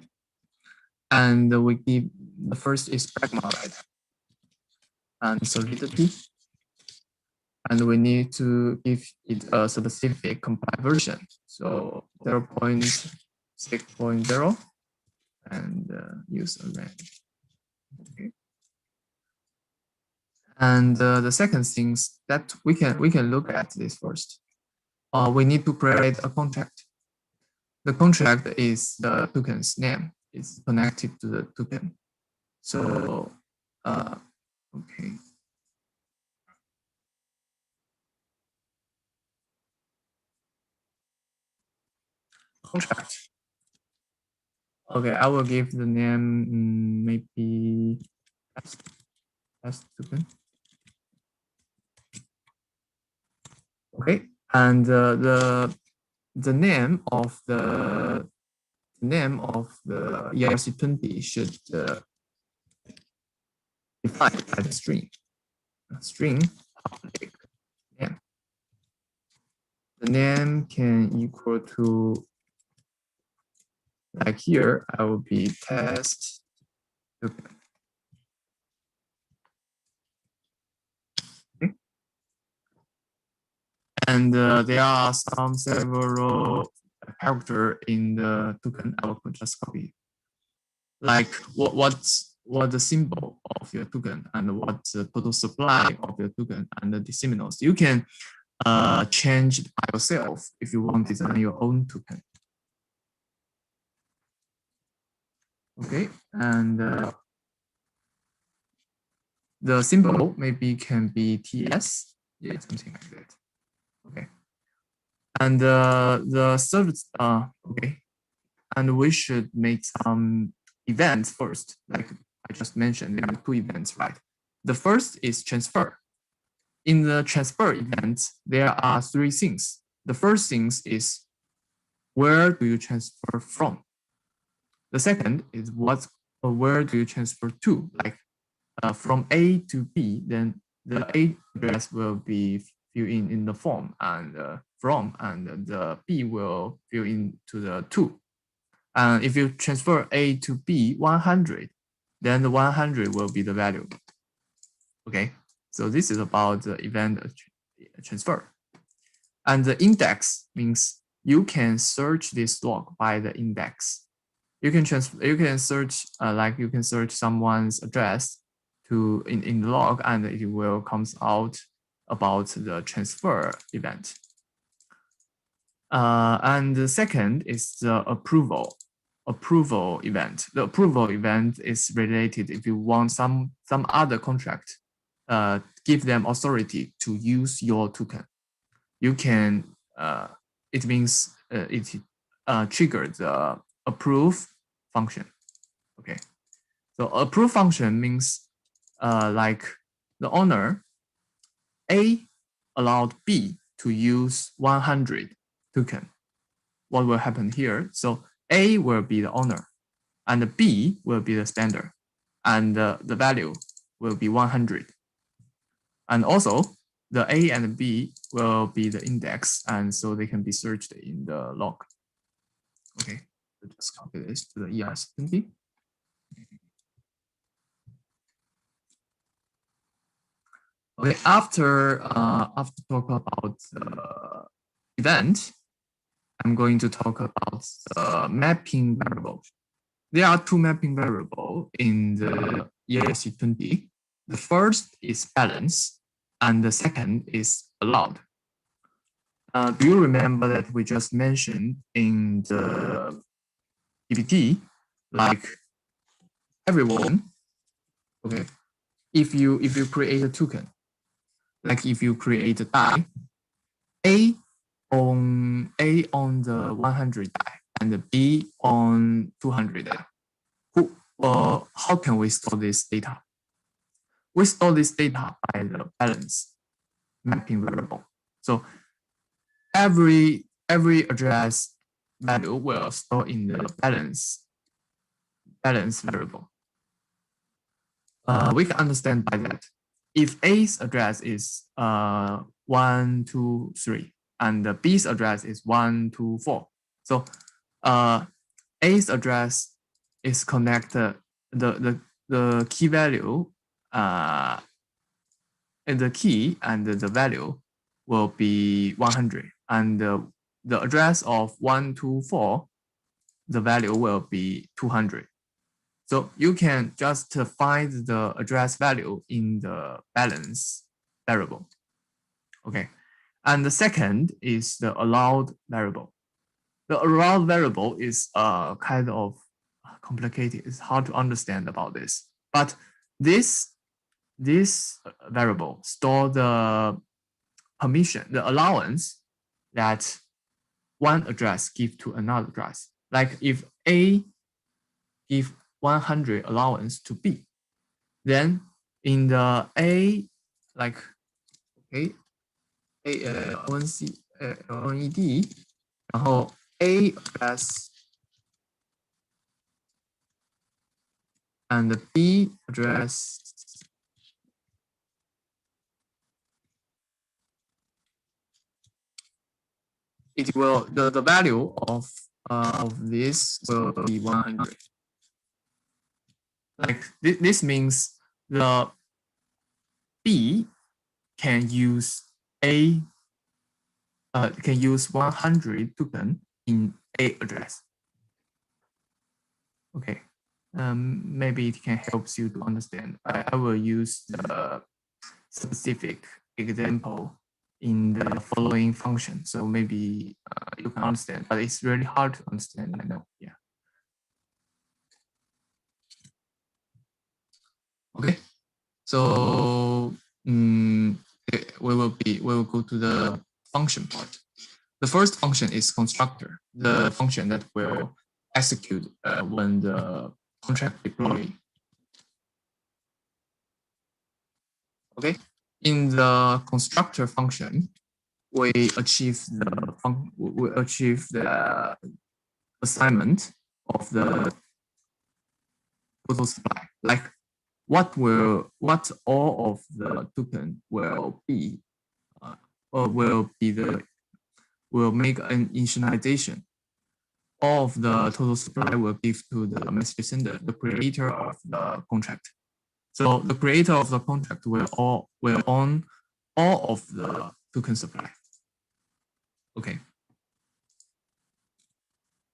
and we give the first is pragma, right? And solidity, and we need to give it a specific compile version. So 0.6.0 and use array. Okay. And the second things that we can look at this first. We need to create a contract. The contract is the token's name. It's connected to the token. So okay. Contract. Okay, I will give the name maybe as token. Okay, and the name of the name of the ERC20 should define as a string. A string public name. The name can equal to, like here, I will be test token. Okay. And there are several characters in the token. I will just copy. Like what's the symbol of your token and what's the total supply of your token and the decimals. You can change by yourself if you want to design your own token. Okay, and the symbol maybe can be TS, yeah, something like that. Okay, and the service, okay, and we should make some events first, like I just mentioned. There are 2 events, right? The first is transfer. In the transfer event, there are 3 things. The first thing is where do you transfer from? The second is where do you transfer to? Like from A to B, then the A address will be filled in the form, and from, and the B will fill into the to. And if you transfer A to B 100, then the 100 will be the value. Okay, so this is about the event transfer. And the index means you can search this log by the index. You can search like you can search someone's address in the log, and it will comes out about the transfer event. And the second is the approval event. The approval event is related if you want some other contract, give them authority to use your token. You can, it means it triggers the approve function. Okay, so approve function means like the owner A allowed B to use 100 token. What will happen here? So A will be the owner, and B will be the spender, and the value will be 100. And also, the A and B will be the index, and so they can be searched in the log. Okay, so just copy this to the ERC20. Okay, after talk about event, I'm going to talk about the mapping variable. There are 2 mapping variables in the ERC20. The first is balance, and the second is allowed. Do you remember that we just mentioned in the PPT, like everyone, okay, if you create a token, like if you create a DAI, A on the 100 DAI and B on 200 DAI, how can we store this data? We store this data by the balance mapping variable. So every address value will store in the balance variable. We can understand by that. If A's address is 1, 2, 3, and the B's address is 1, 2, 4, so A's address is connected, the key value and the key and the value will be 100, and the address of 1, 2, 4, the value will be 200. So you can just find the address value in the balance variable. Okay, and the second is the allowed variable. The allowed variable is kind of complicated. It's hard to understand about this. But this variable store the permission, the allowance that one address give to another address. Like if A give 100 allowance to B, then in the A, like okay, ONED, 然后 A address and the B address it will the value of this will be 100. Like this means the B can use can use 100 token in A address. Okay, maybe it can help you to understand. I will use the specific example in the following function. So maybe you can understand, but it's really hard to understand, I know, yeah. Okay, so we will go to the function part. The first function is constructor, the function that will execute when the contract deploy. Okay, in the constructor function, we achieve the assignment of the total supply. Like what all of the token will be, or will make an initialization. All of the total supply will give to the message sender, the creator of the contract. So the creator of the contract will own all of the token supply. Okay.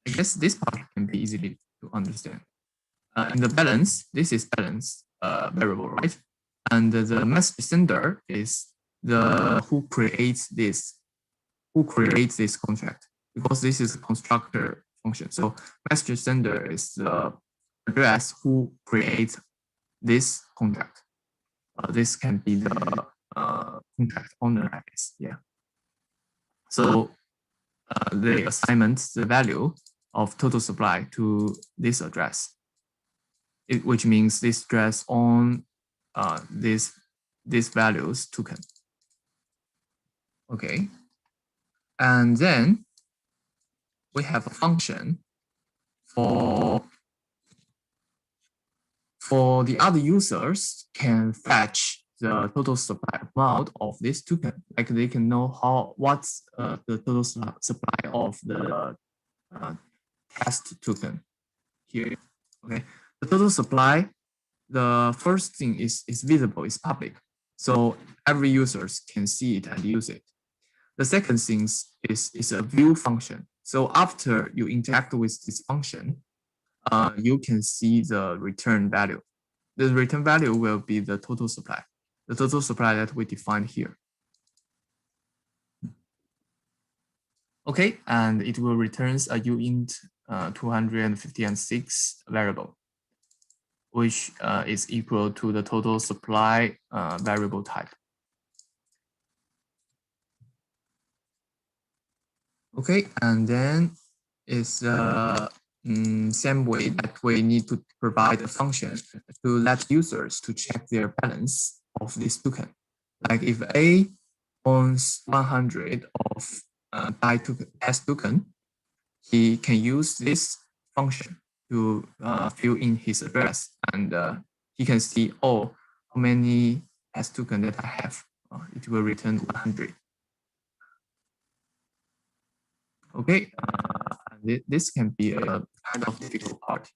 I guess this part can be easily to understand. In the balance, this is balance variable, right? And the message sender is the who creates this contract, because this is a constructor function. So message sender is the address who creates this contract. This can be the contract owner, I guess. Yeah. So they assignment the value of total supply to this address, which means this address on this values token. Okay, and then we have a function for the other users can fetch the total supply amount of this token. Like they can know what's the total supply of the test token here. Okay, the total supply, the first thing is visible, is public. So every users can see it and use it. The second thing is a view function. So after you interact with this function, you can see the return value. The return value will be the total supply that we defined here. Okay, and it will returns a uint 256 variable, which is equal to the total supply variable type. Okay, and then it's same way that we need to provide a function to let users to check their balance of this token. Like if A owns 100 of DAI token, test token, he can use this function to fill in his address, and he can see, oh, how many test token that I have. It will return 100. Okay, this can be a kind of difficult part.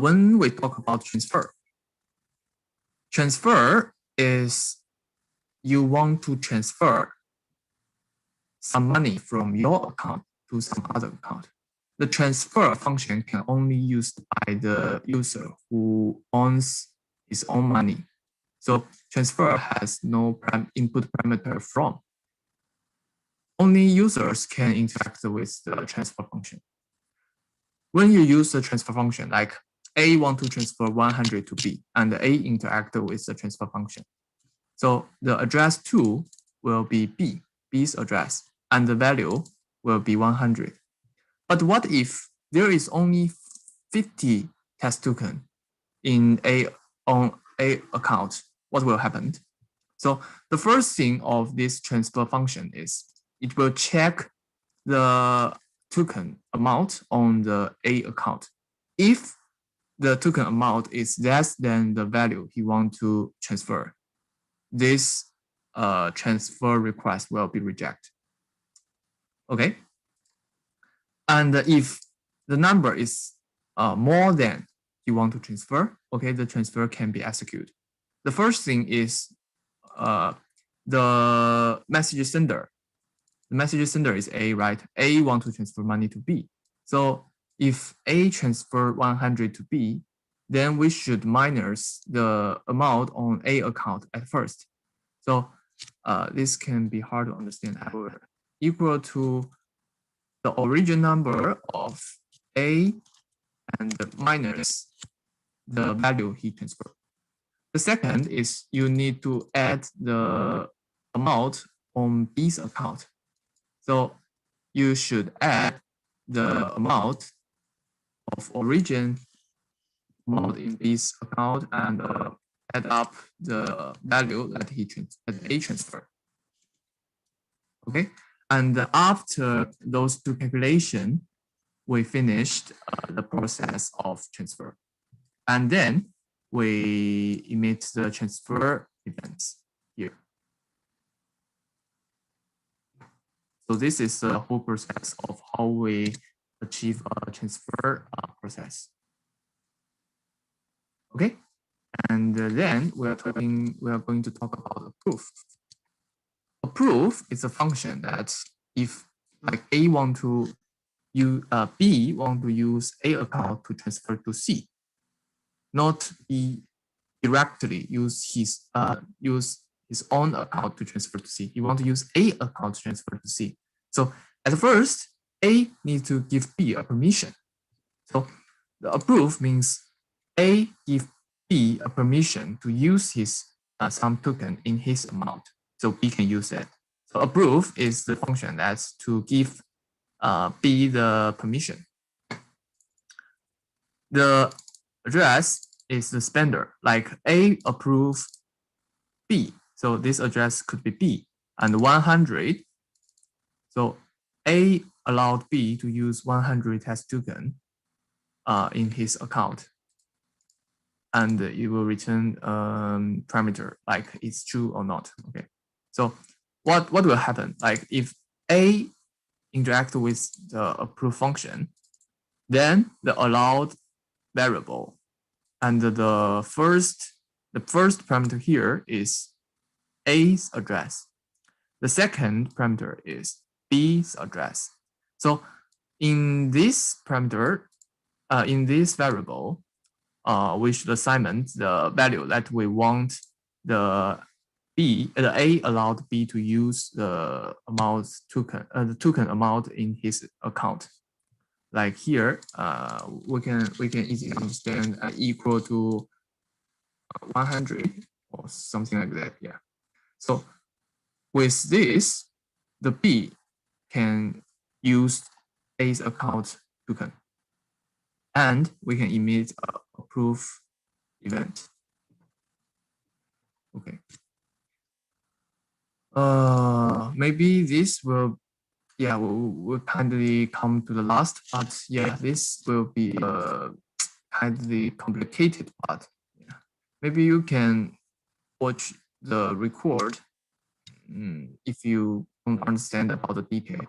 When we talk about transfer is you want to transfer some money from your account to some other account. The transfer function can only used by the user who owns his own money. So transfer has no input parameter from. Only users can interact with the transfer function. When you use the transfer function, like A want to transfer 100 to B, and A interact with the transfer function. So the address 2 will be B's address, and the value will be 100. But what if there is only 50 test token in on A account? What will happen? So the first thing of this transfer function is it will check the token amount on the A account. if the token amount is less than the value he wants to transfer, this transfer request will be rejected. Okay. And if the number is more than you want to transfer, okay, the transfer can be executed. The first thing is the message sender. The message sender is A, right? A want to transfer money to B. So if A transfer 100 to B, then we should minus the amount on A account at first. So this can be hard to understand. However, equal to the original number of A and minus the value he transferred. The second is you need to add the amount on B's account. So you should add the amount of origin amount in B's account and add up the value that A transferred. Okay, and after those two calculations, we finished the process of transfer, and then we emit the transfer events here. So this is the whole process of how we achieve a transfer process. Okay, and then we are going to talk about a proof. A proof is a function that if like B want to use A account to transfer to C, not B directly use his own account to transfer to C. He want to use A account to transfer to C. So at first, A needs to give B a permission. So the approve means A give B a permission to use his some token in his amount, so B can use it. So approve is the function that's to give B the permission. The address is the spender, like A approve B. So this address could be B and 100. So A allowed B to use 100 test token in his account. And it will return parameter like it's true or not. Okay. So what will happen? Like if A interact with the approve function, then the allowed variable and the first parameter here is A's address. The second parameter is B's address. So in this parameter, in this variable, we should assign the value that we want the A allowed B to use the amount token, the token amount in his account. Like here, we can easily understand equal to 100 or something like that. Yeah. So with this, the B can use A's account token, and we can emit a approve event. Okay. Maybe this will, yeah, we'll kindly come to the last part. Yeah, this will be a kindly complicated part. Yeah. Maybe you can watch the record if you don't understand about the detail.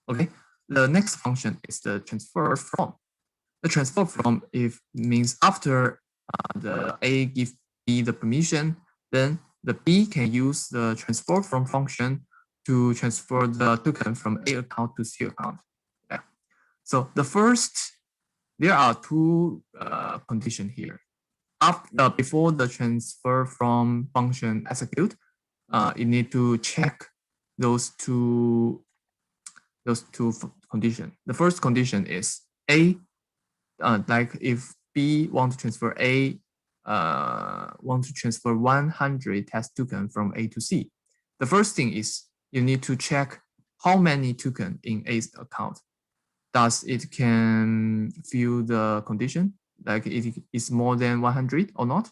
Okay, the next function is the transfer from. The transfer from means after the A give B the permission, then the B can use the transfer from function to transfer the token from A account to C account. Yeah. So the first, there are two conditions here. Before the transfer from function execute, you need to check those two conditions. The first condition is A, like if B want to transfer want to transfer 100 test token from A to C. The first thing is you need to check how many token in A's account. Does it can fill the condition? Like it is more than 100 or not?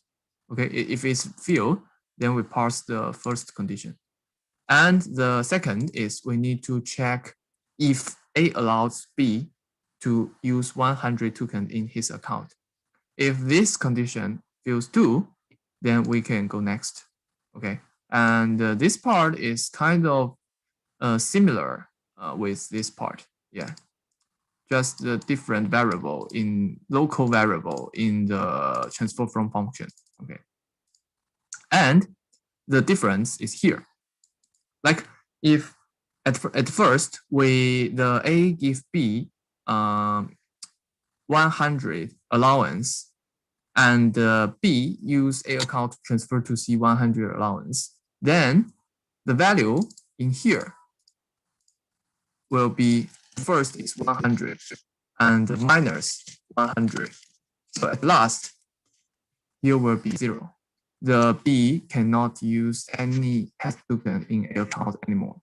Okay, if it's filled, then we pass the first condition. And the second is we need to check if A allows B to use 100 token in his account. If this condition fails too, then we can go next. Okay, and this part is kind of similar with this part. Yeah, just the different variable in local variable in the TransferFrom function. Okay, and the difference is here. Like if at first the A give B 100 allowance, and B use A account to transfer to C 100 allowance, then the value in here will be first is 100 and minus 100. So at last, here will be 0. The B cannot use any test token in A account anymore.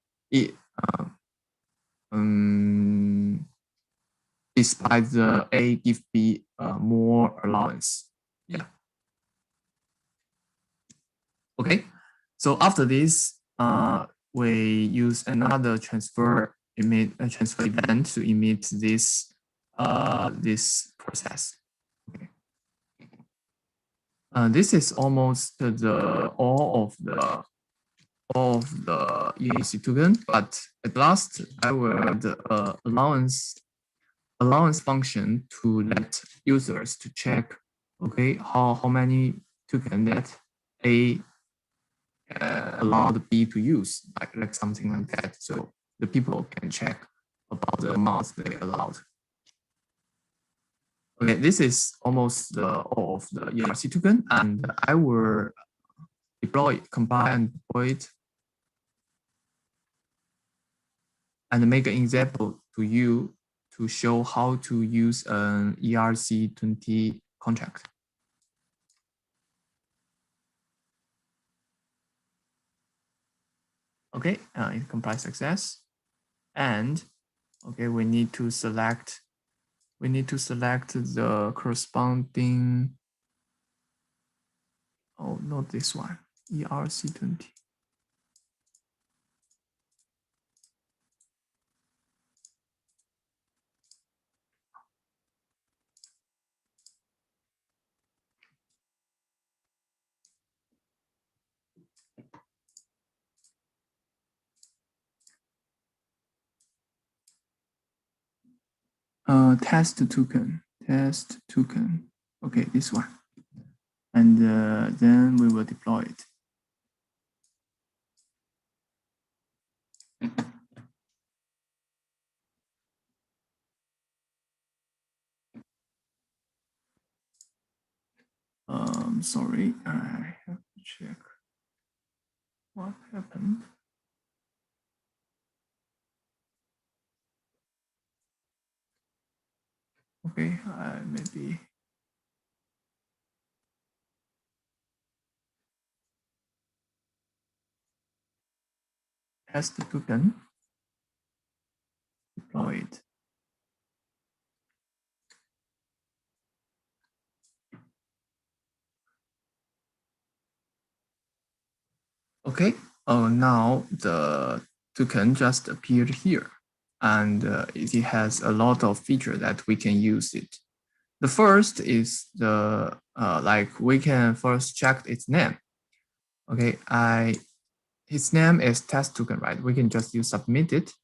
Despite the A give B more allowance. Yeah. Okay. So after this, we use another transfer event to emit this this process. Okay. This is almost all of the USC token, but at last I will the allowance function to let users to check, okay, how many token that A allowed B to use, like something like that. So the people can check about the amounts they allowed. Okay, this is almost all of the ERC token, and I will compile and deploy it, and make an example to you to show how to use an ERC20 contract. Okay, it compiles success, and okay, we need to select the corresponding. Oh, not this one. ERC20. Test token. Okay, this one. And then we will deploy it. Sorry, I have to check what happened. Okay, maybe. Test token, deploy it. Okay, now the token just appeared here, and it has a lot of features that we can use it. The first is the like we can first check its name. Okay, his name is test token, right? We can just use submit it,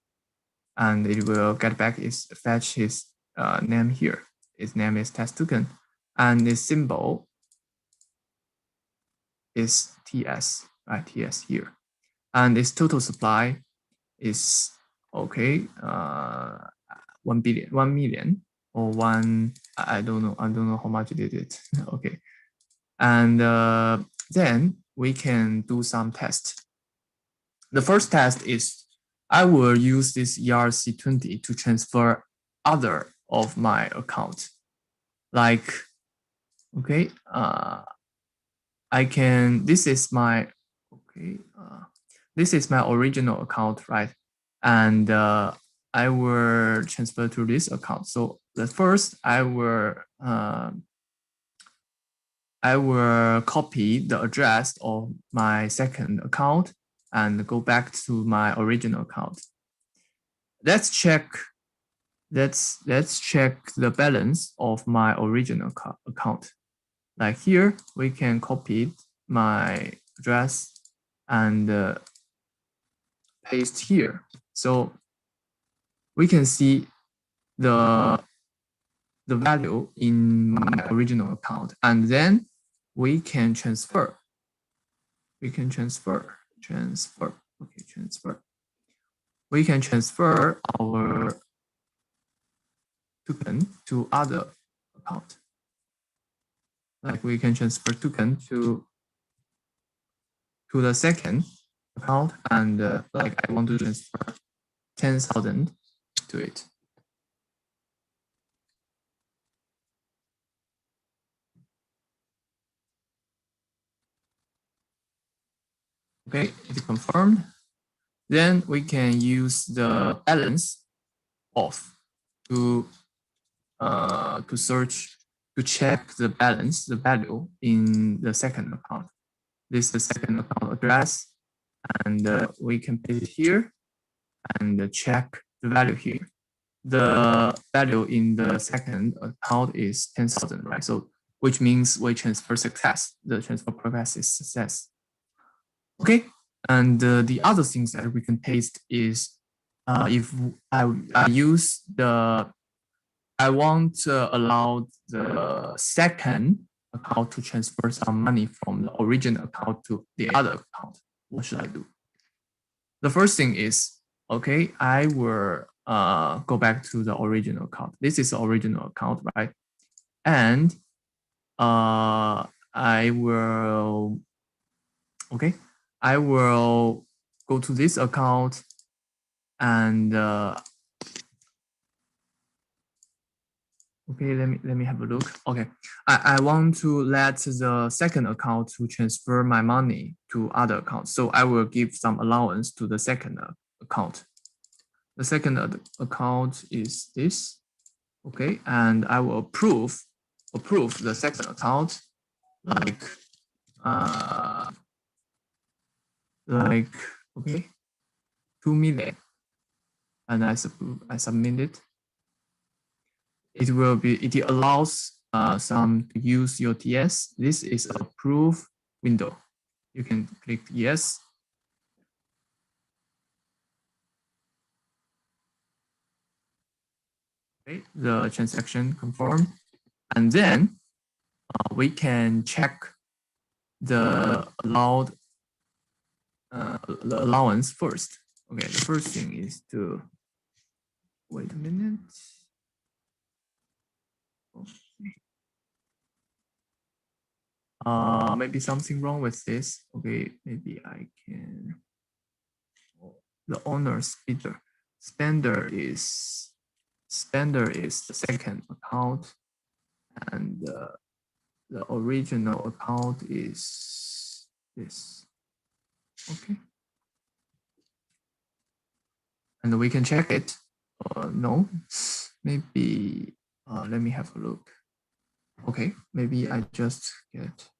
and it will get back fetch his name here. His name is test token, and the symbol is TS, right? TS here, and its total supply is okay. 1 million or one. I don't know how much it is. Okay, and then we can do some tests. The first test is I will use this ERC20 to transfer other of my account. Like, okay, I can. This is my this is my original account, right? And I will transfer to this account. So the first I will copy the address of my second account and go back to my original account. Let's check let's check the balance of my original account. Like here, we can copy my address and paste here. So we can see the value in my original account, and then we can transfer. We can transfer. Okay, transfer. We can transfer our token to other account. Like we can transfer token to the second account, and like I want to transfer 10,000 to it. Okay, it's confirmed. Then we can use the balance of to search, to check the balance, the value in the second account. This is the second account address, and we can paste it here and check the value here. The value in the second account is 10,000, right? So which means we transfer success. The transfer progress is success. Okay, and the other things that we can paste is if I use the, I want to allow the second account to transfer some money from the original account to the other account. What should I do? The first thing is, okay, I will go back to the original account. This is the original account, right? And I will, okay, I will go to this account and okay, let me have a look. Okay, I want to let the second account to transfer my money to other accounts. So I will give some allowance to the second account. The second account is this. Okay, and I will approve the second account like okay, 2 million, and I submit it. It will be, it allows some to use your TS. This is a approve window. You can click yes. Okay, the transaction confirmed, and then we can check the allowed the allowance first. Okay, the first thing is to wait a minute. Okay. Maybe something wrong with this. Okay, maybe I can. The owner's spender is the second account, and the original account is this. Okay, and we can check it. No, maybe let me have a look. Okay, maybe I just get.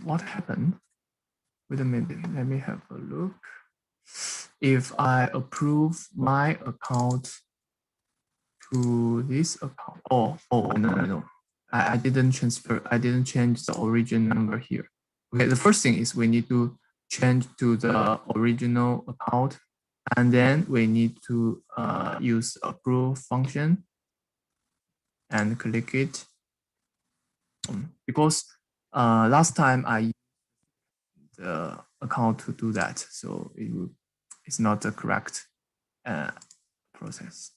What happened? Wait a minute, let me have a look. If I approve my account to this account, no. I didn't transfer, I didn't change the origin number here. Okay, the first thing is we need to change to the original account, and then we need to use approve function and click it. Because last time I used the account to do that, so it's not the correct process.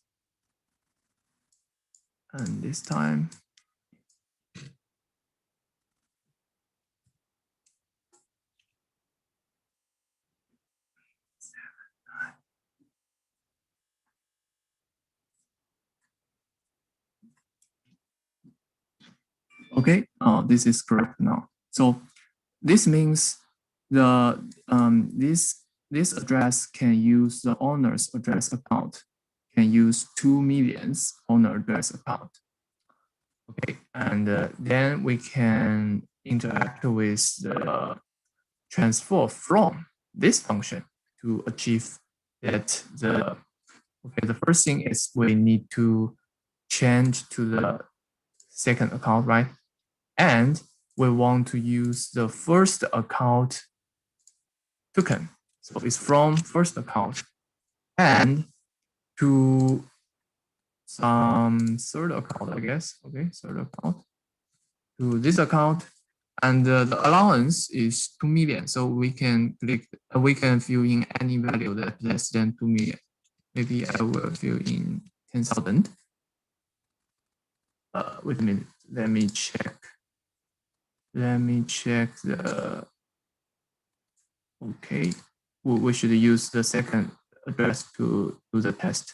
And this time, okay, this is correct now. So this means the this address can use the owner's address account, can use 2 millions owner address account. Okay, and then we can interact with the transfer from this function to achieve that the first thing is we need to change to the second account, right? And we want to use the first account token. So it's from first account and to some third account, I guess. Okay, third account to this account. And the allowance is 2 million. So we can fill in any value that less than 2 million. Maybe I will fill in 10,000. Wait a minute. Let me check the. Okay, we should use the second address to do the test.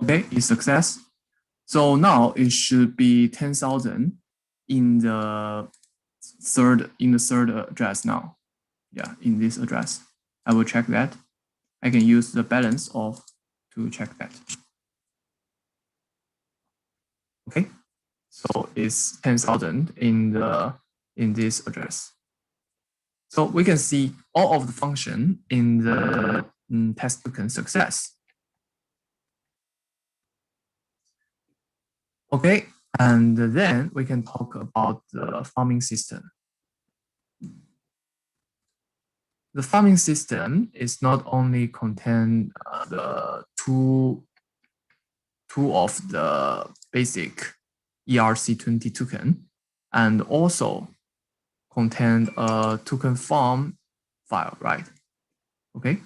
Okay, it's success. So now it should be 10,000 in the third address now. Yeah, in this address. I will check that. I can use the balance of to check that. Okay, so it's 10,000 in this address. So we can see all of the function in the test token success. Okay, and then we can talk about the farming system. The farming system is not only contain the two of the basic ERC20 token, and also contain a token farm file, right? Okay,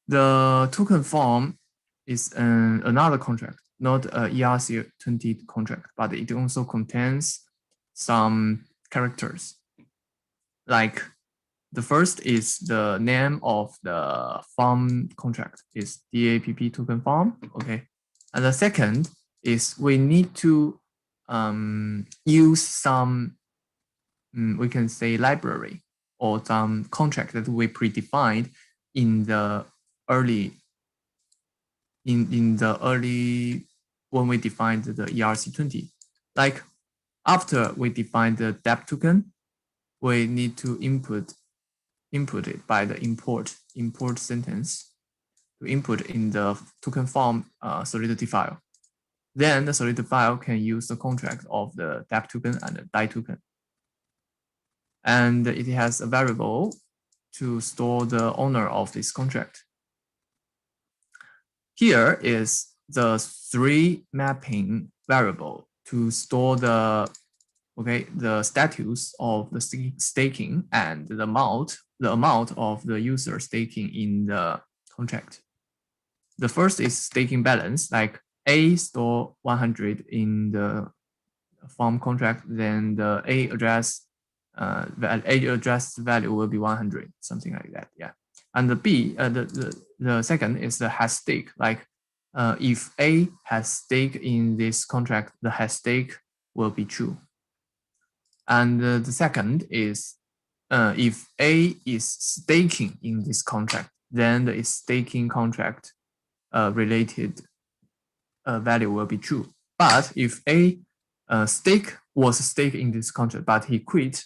the token farm is another contract, not a ERC20 contract, but it also contains some characters. Like the first is the name of the farm contract is DAPP token farm. Okay, and the second is we need to use some we can say library or some contract that we predefined in the early when we defined the ERC20. Like after we define the DApp token, we need to input it by the import sentence to input in the token farm Solidity file. Then the Solidity file can use the contract of the DApp token and the DAI token. And it has a variable to store the owner of this contract. Here is the 3 mapping variable to store the status of the staking and the amount of the user staking in the contract. The first is staking balance, like A store 100 in the farm contract, then the A address value will be 100, something like that. Yeah. And the B, the second is the has stake. Like if A has stake in this contract, the has stake will be true. And the second is if A is staking in this contract, then the staking contract related value will be true. But if A was stake in this contract, but he quit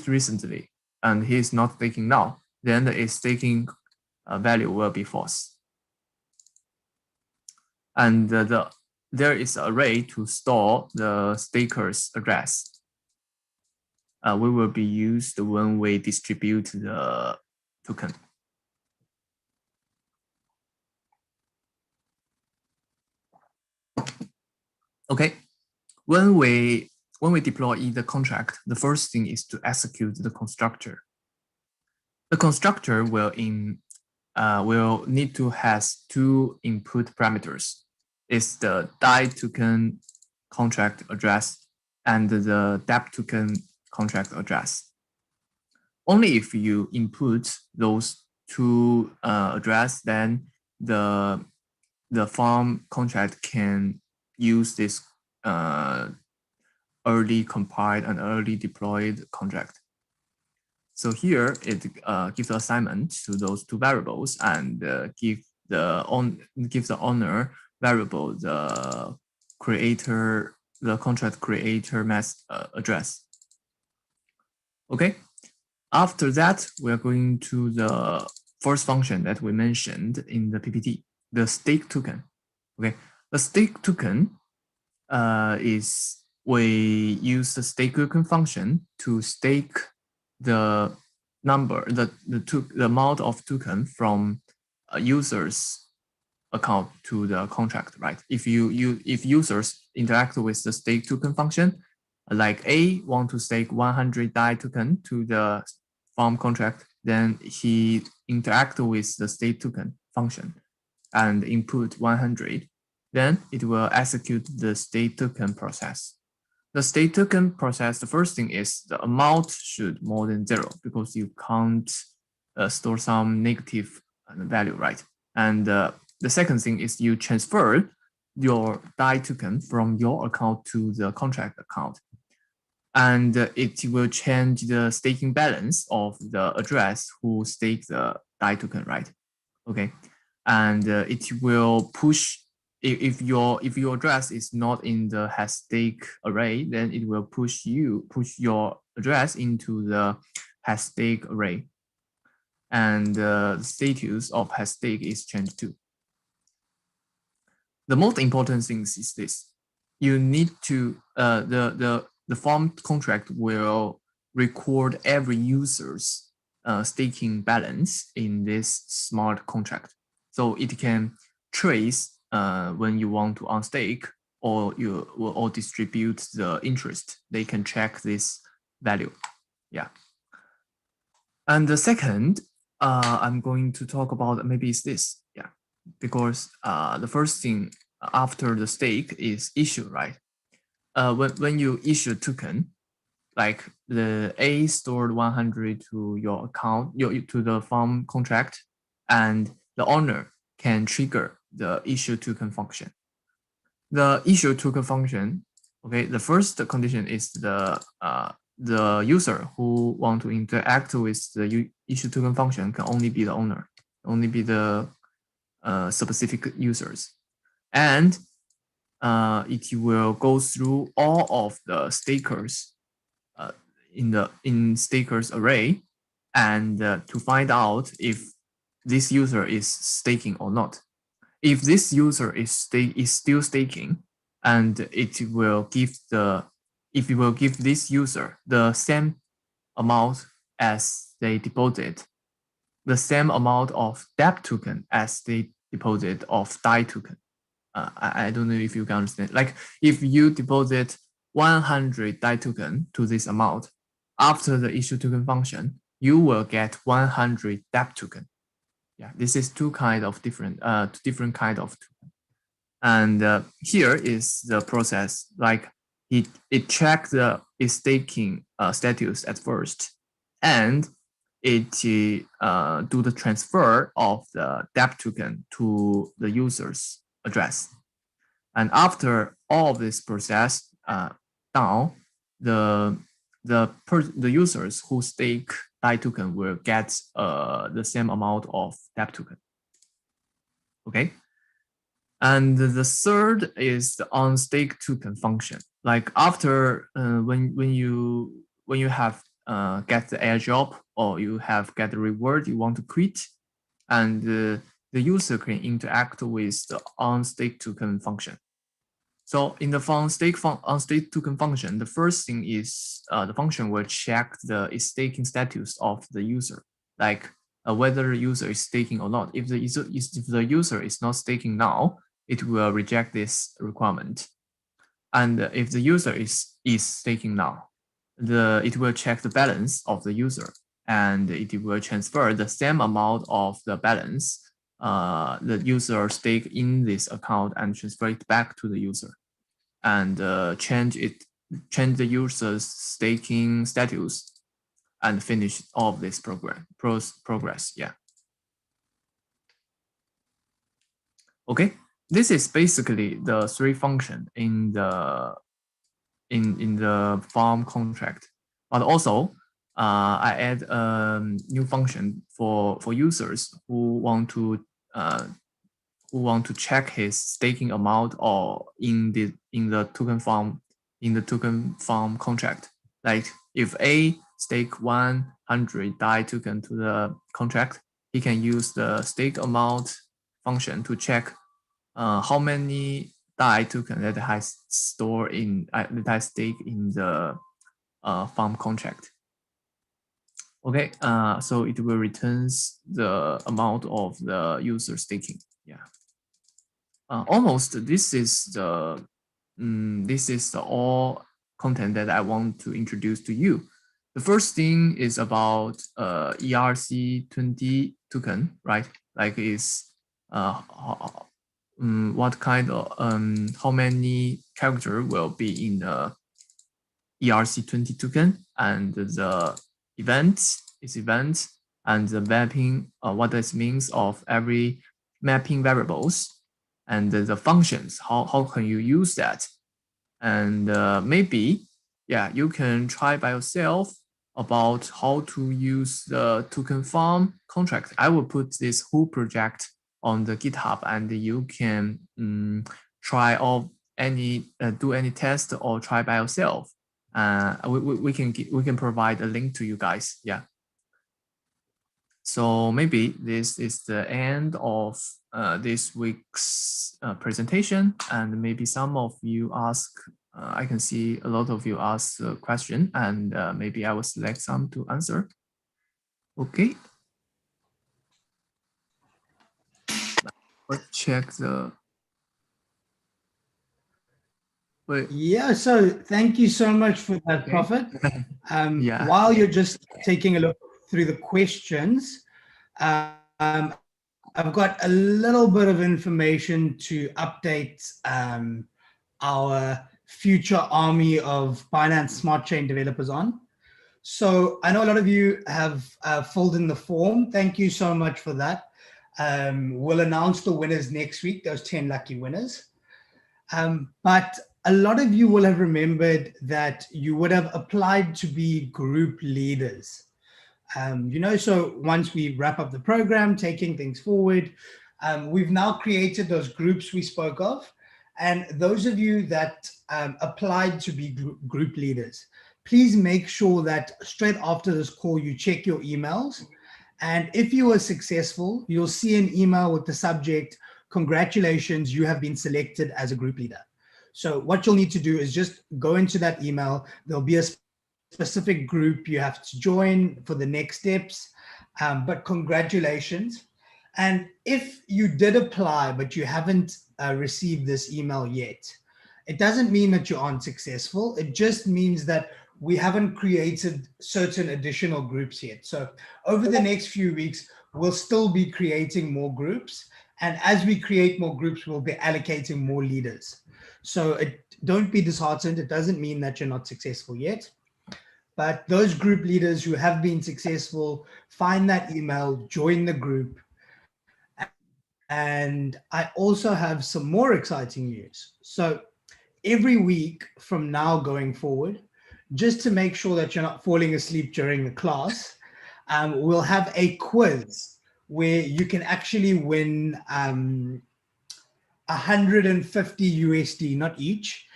recently and he is not staking now, then the staking value will be false. And there is an array to store the staker's address. We will be used when we distribute the token. Okay, when we deploy the contract, the first thing is to execute the constructor. The constructor will need to has 2 input parameters. It's the DAI token contract address and the DApp token contract address. Only if you input those 2 address, then the the farm contract can use this early compiled and early deployed contract. So here it gives the assignment to those two variables and gives the owner variable the contract creator address. Okay. After that, we are going to the first function that we mentioned in the PPT, the stake token. Okay, the stake token is we use the stake token function to stake the number, the amount of token from a user's account to the contract, right? If users interact with the stake token function, like A want to stake 100 DAI token to the farm contract, then he interact with the stake token function and input 100. Then it will execute the stake token process. The stake token process, the first thing is the amount should more than 0 because you can't store some negative value, right? And the second thing is you transfer your DAI token from your account to the contract account. And it will change the staking balance of the address who stake the DAI token, right? Okay, and it will push if your address is not in the hash stake array, then it will push your address into the hash stake array, and the status of hash stake is changed too. The most important thing is this: you need to the farm contract will record every user's staking balance in this smart contract, so it can trace when you want to unstake or distribute the interest. They can check this value. Yeah. And the second, I'm going to talk about maybe is this. Yeah, because the first thing after the stake is issue, right? When you issue token, like the A stored 100 to your account, to the farm contract, and the owner can trigger the issue token function. The issue token function, okay, the first condition is the user who want to interact with the issue token function can only be the owner, only be the specific users, and it will go through all of the stakers in stakers array, and to find out if this user is staking or not. If this user is still staking, and it will give this user the same amount as they deposit, the same amount of DApp token as they deposit of DAI token. I don't know if you can understand. Like if you deposit 100 DAI token to this amount, after the issue token function, you will get 100 DApp token. Yeah, this is two kind of different kind of token. And here is the process. Like it checks the staking status at first, and it do the transfer of the DApp token to the user's address. And after all of this process down, the users who stake DAI token will get the same amount of DApp token. Okay. And the third is the onStake token function. Like after when you have get the airdrop or you have get the reward you want to quit, and the user can interact with the onStake token function. So in the onStake token function, the first thing is the function will check the staking status of the user, like whether the user is staking or not. If the user is not staking now, it will reject this requirement. And if the user is staking now, it will check the balance of the user, and it will transfer the same amount of the balance the user stake in this account and transfer it back to the user, and change the user's staking status, and finish all of this progress. Yeah. Okay. this is basically the three function in the farm contract. But also, I add a new function for users who want to check his staking amount or in the token farm contract. Like if A stake 100 DAI token to the contract, he can use the stake amount function to check how many DAI token that has stored in that has stake in the farm contract. Okay, so it will returns the amount of the user staking. Yeah, almost this is the all content that I want to introduce to you. The first thing is about ERC20 token, right? Like is what kind of how many character will be in the ERC20 token, and the events and the mapping, what this means of every mapping variables, and the functions, how can you use that, and maybe you can try by yourself about how to use the token farm contract. I will put this whole project on the GitHub, and you can try do any test or try by yourself. We can provide a link to you guys. Yeah. So maybe this is the end of this week's presentation, and maybe some of you ask. I can see a lot of you ask a question, and maybe I will select some to answer. Okay. Let's check the. Wait. Yeah, so thank you so much for that, okay. Prophet. While you're just taking a look through the questions, I've got a little bit of information to update our future army of Binance Smart Chain developers on. So I know a lot of you have filled in the form. Thank you so much for that. We'll announce the winners next week, those 10 lucky winners. But a lot of you will have remembered that you would have applied to be group leaders. So once we wrap up the program, taking things forward, we've now created those groups we spoke of. And those of you that applied to be group leaders, please make sure that straight after this call, you check your emails. And if you were successful, you'll see an email with the subject, "Congratulations, you have been selected as a group leader." So what you'll need to do is just go into that email. There'll be a specific group you have to join for the next steps, but congratulations. And if you did apply, but you haven't received this email yet, it doesn't mean that you aren't successful. It just means that we haven't created certain additional groups yet. So over the next few weeks, we'll still be creating more groups. And as we create more groups, we'll be allocating more leaders. So don't be disheartened. It doesn't mean that you're not successful yet. But those group leaders who have been successful, find that email, join the group. And I also have some more exciting news. So every week from now going forward, just to make sure that you're not falling asleep during the class, we'll have a quiz where you can actually win 150 USD, not each.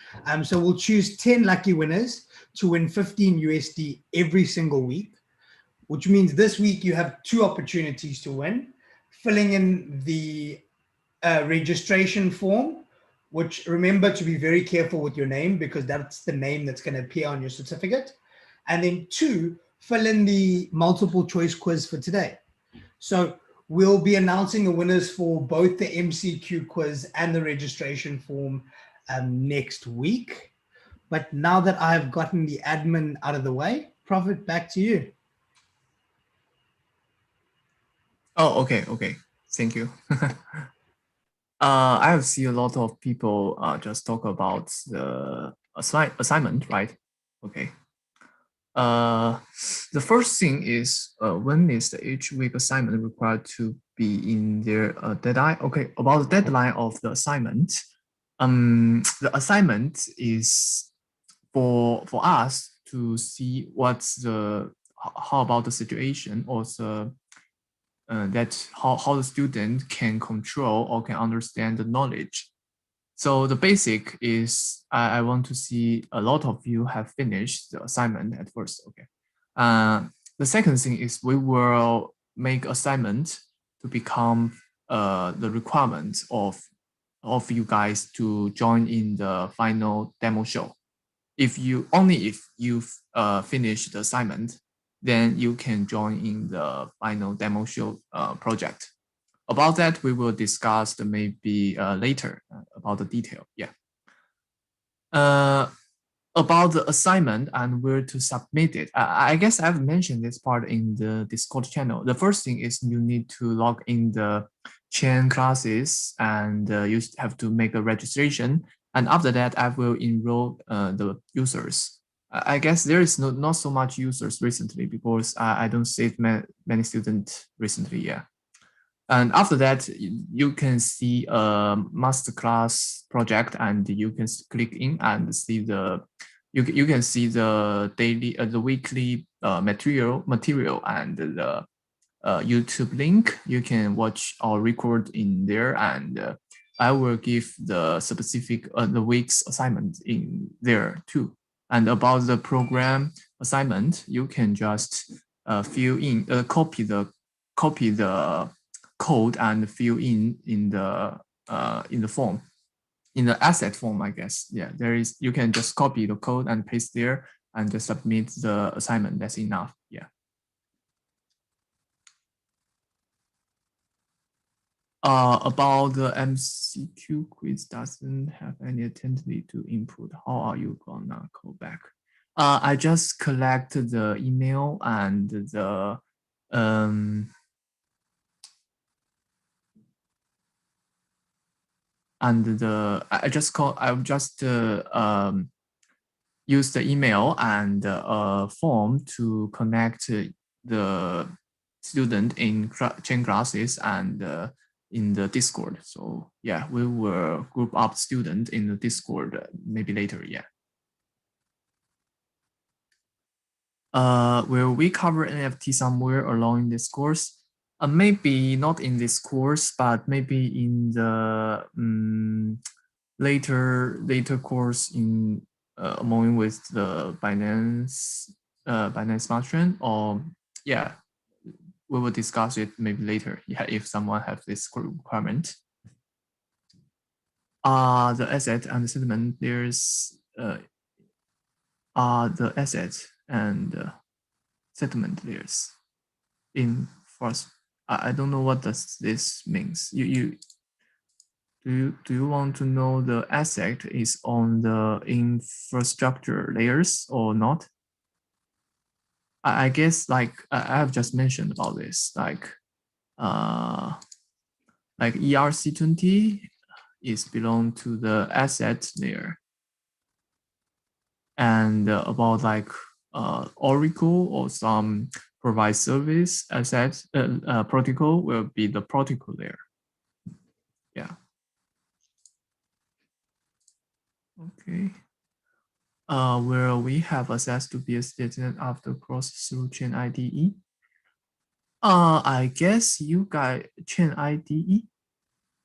So we'll choose 10 lucky winners to win 15 USD every single week, which means this week you have 2 opportunities to win: filling in the registration form, which remember to be very careful with your name, because that's the name that's going to appear on your certificate. And then 2, fill in the multiple choice quiz for today. So we'll be announcing the winners for both the MCQ quiz and the registration form next week. But now that I've gotten the admin out of the way, Prophet, back to you. Oh, okay. Thank you. I have seen a lot of people just talk about the assignment, right? Okay. The first thing is, when is the each week assignment required to be in their deadline. Okay, about the deadline of the assignment. The assignment is for us to see what's the how about the situation, or the that how the student can control or can understand the knowledge. So the basic is I want to see a lot of you have finished the assignment at first. Okay. The second thing is we will make assignment to become the requirement of you guys to join in the final demo show. If you finish the assignment, then you can join in the final demo show project. About that, we will discuss maybe later about the detail. Yeah. About the assignment and where to submit it. I guess I've mentioned this part in the Discord channel. The first thing is you need to log in the chain classes, and you have to make a registration. And after that, I will enroll the users. I guess there is not so much users recently because I don't see many students recently. Yeah. And after that, you can see a masterclass project, and you can click in and see you can see the daily, the weekly material and the YouTube link. You can watch or record in there, and I will give the specific the week's assignment in there too. And about the program assignment, you can just fill in, copy the code and fill in the form, in the asset form, I guess. Yeah, you can just copy the code and paste there and just submit the assignment. That's enough. Yeah. About the MCQ quiz doesn't have any attendee to input. How are you gonna call back? I just collect the email and the I'll just use the email and form to connect the student in chain classes and in the Discord. So yeah, we will group up student in the Discord maybe later. Yeah. Will we cover NFT somewhere along this course? Maybe not in this course, but maybe in the later course in among with the Binance Smart Chain, or yeah, we will discuss it maybe later. Yeah, if someone has this requirement. The asset and the settlement. There's the asset and settlement layers in first. I don't know what does this means. Do you want to know the asset is on the infrastructure layers or not? I guess like I have just mentioned about this, like ERC20 is belong to the asset layer, and about like Oracle or some provide service asset protocol will be the protocol layer. Yeah. Okay. Where we have access to BSC after cross through chain IDE. I guess you guys chain IDE.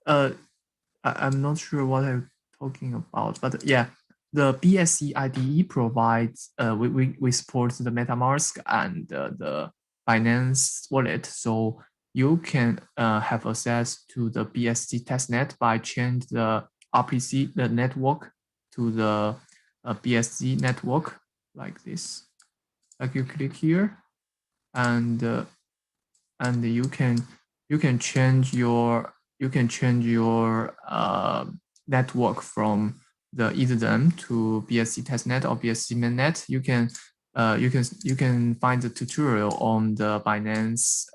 I'm not sure what I'm talking about, but yeah, the BSC IDE provides we support the MetaMask and the Binance wallet, so you can have access to the BSC testnet by change the RPC the network to the BSC network like this. Like you click here, and you can change your network from the either them to BSC testnet or BSC mainnet. You can find the tutorial on the Binance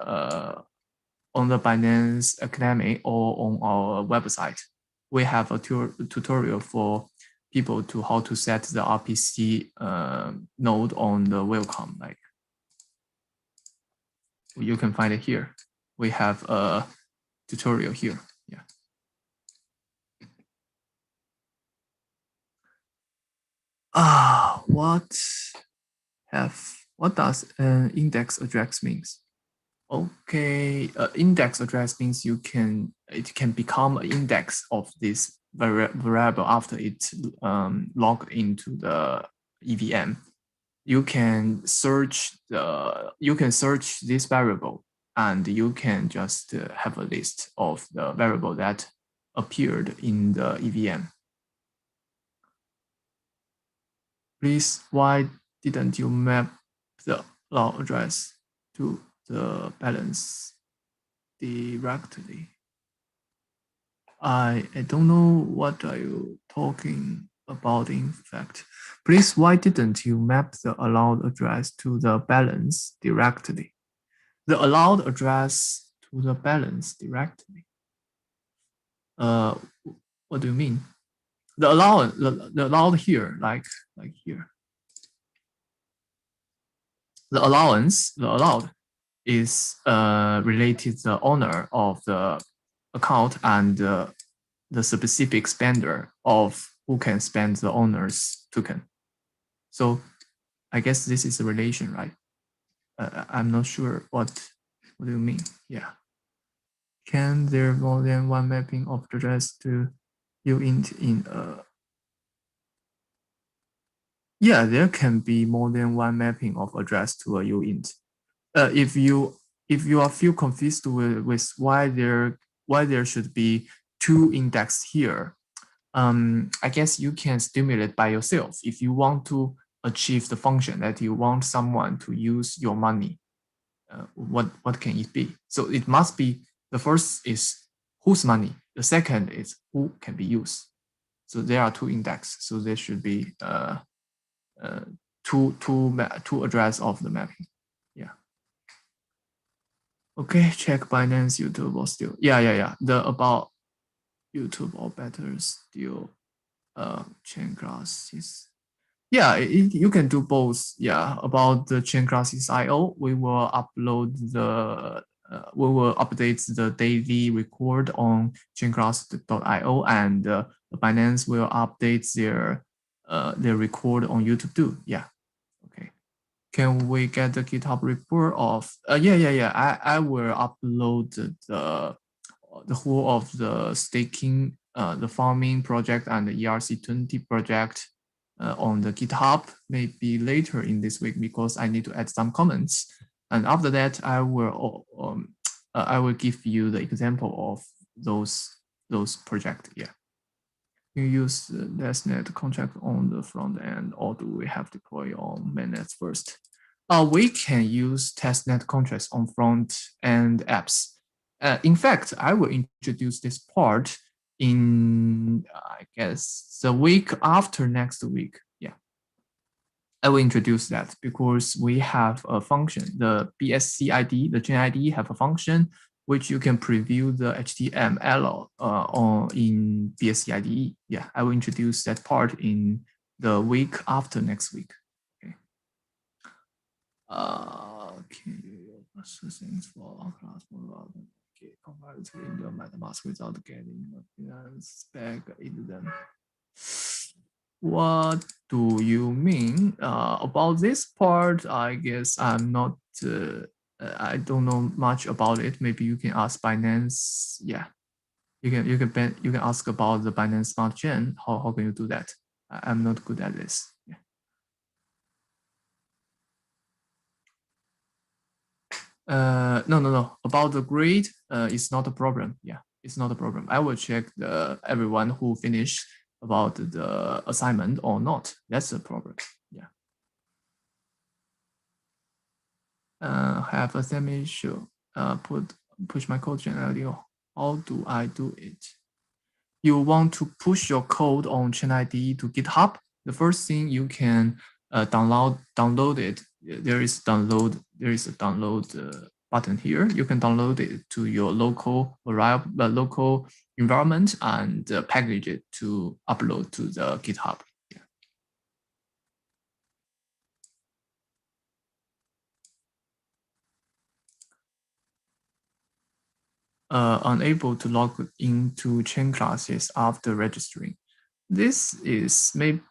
Academy or on our website. We have a tutorial for people to how to set the RPC node on the welcome. Like you can find it here. We have tutorial here. Yeah. What does an index address means? Okay, index address means it can become an index of this variable after it's logged into the EVM. You can search this variable, and you can just have a list of the variable that appeared in the EVM. Please, why didn't you map the allowed address to the balance directly? I don't know what are you talking about, in fact. Please, why didn't you map the allowed address to the balance directly? The allowed address to the balance directly. What do you mean? The allowed here, like here. The allowed is related to the owner of the account and the specific spender of who can spend the owner's token. So I guess this is a relation, right? I'm not sure what do you mean? Yeah. Can there more than one mapping of the address to uint in a? Yeah, there can be more than one mapping of address to a uint. If you are feel confused with why there should be two index here, I guess you can stimulate by yourself if you want to achieve the function that you want someone to use your money. What can it be? So it must be, the first is whose money. The second is who can be used. So there are two index. So there should be two address of the mapping. Yeah. Okay, check Binance, YouTube, or still. Yeah. The about YouTube or better still chain classes. Yeah, you can do both. Yeah, about the chain classes IO, we will upload we will update the daily record on chainclass.io, and Binance will update their record on YouTube too. Yeah. Okay. Can we get the GitHub report of? Yeah. I will upload the whole of the staking, the farming project and the ERC20 project on the GitHub maybe later in this week, because I need to add some comments. And after that, I will give you the example of those projects. Yeah. You use the testnet contract on the front end, or do we have to deploy on mainnet first? We can use testnet contracts on front end apps. In fact, I will introduce this part in, I guess, the week after next week. Yeah, I will introduce that because we have a function, the BSC ID, the chain ID have a function which you can preview the HTML in BSC IDE. Yeah, I will introduce that part in the week after next week. Okay. Can you things for class compared to in the MetaMask without getting a spec in them? What do you mean about this part? I guess I'm not. I don't know much about it. Maybe you can ask Binance. Yeah, you can ask about the Binance Smart Chain. How can you do that? I'm not good at this. Yeah. No. About the grade, it's not a problem. Yeah, it's not a problem. I will check everyone who finished about the assignment or not. That's a problem. Yeah. Have a semi issue. Push my code generally. How do I do it? You want to push your code on ChainID to GitHub? The first thing you can download it. There is a download button here. You can download it to your local environment and package it to upload to the GitHub. unable to log into chain classes after registering. This is you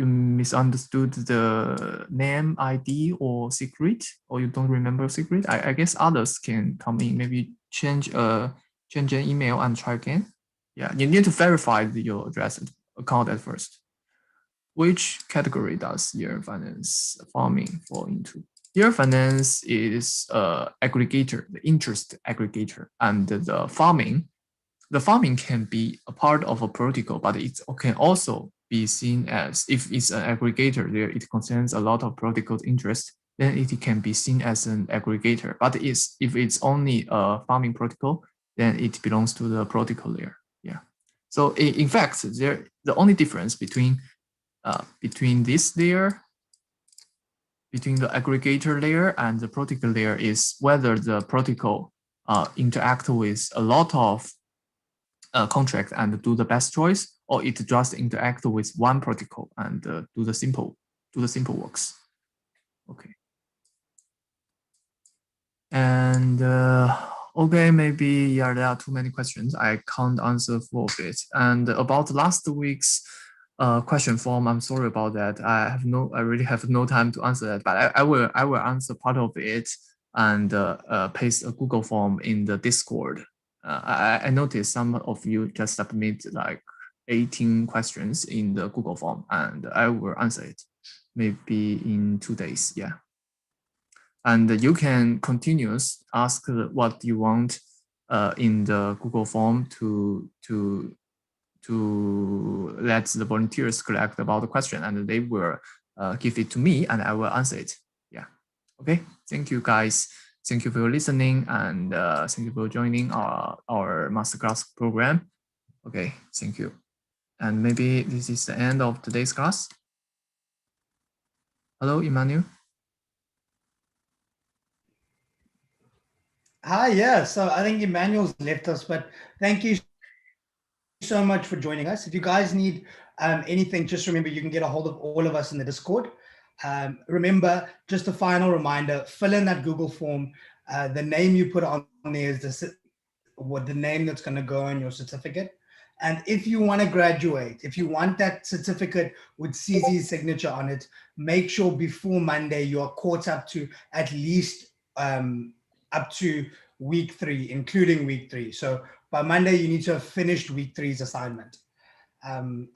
misunderstood the name, ID, or secret, or you don't remember secret. I guess others can come in, maybe change an email and try again. Yeah, you need to verify your address account at first. Which category does Year Finance farming fall into? Year Finance is aggregator, the interest aggregator, and the farming can be a part of a protocol, but it can also be seen as, if it's an aggregator, it contains a lot of protocol interest, then it can be seen as an aggregator. But if it's only a farming protocol, then it belongs to the protocol layer. Yeah. So in fact, the only difference between this layer, between the aggregator layer and the protocol layer, is whether the protocol interact with a lot of contract and do the best choice, or it just interact with one protocol and do the simple works. Okay. And okay, maybe there are too many questions. I can't answer for it. And about last week's question form, I'm sorry about that. I really have no time to answer that, but I will answer part of it and paste a Google form in the Discord. I noticed some of you just submit like 18 questions in the Google form, and I will answer it maybe in 2 days. Yeah. And you can continuous ask what you want in the Google form to let the volunteers collect about the question, and they will give it to me, and I will answer it. Yeah. Okay. Thank you, guys. Thank you for listening, and thank you for joining our masterclass program. Okay. Thank you. And maybe this is the end of today's class. Hello, Emmanuel. Hi, yeah. So I think Emmanuel's left us, but thank you so much for joining us. If you guys need anything, just remember you can get a hold of all of us in the Discord. Remember, just a final reminder, fill in that Google form. The name you put on there is the name that's going to go on your certificate. And if you want to graduate, if you want that certificate with CZ's signature on it, make sure before Monday you are caught up to at least up to week 3, including week 3. So by Monday, you need to have finished week 3's assignment. Other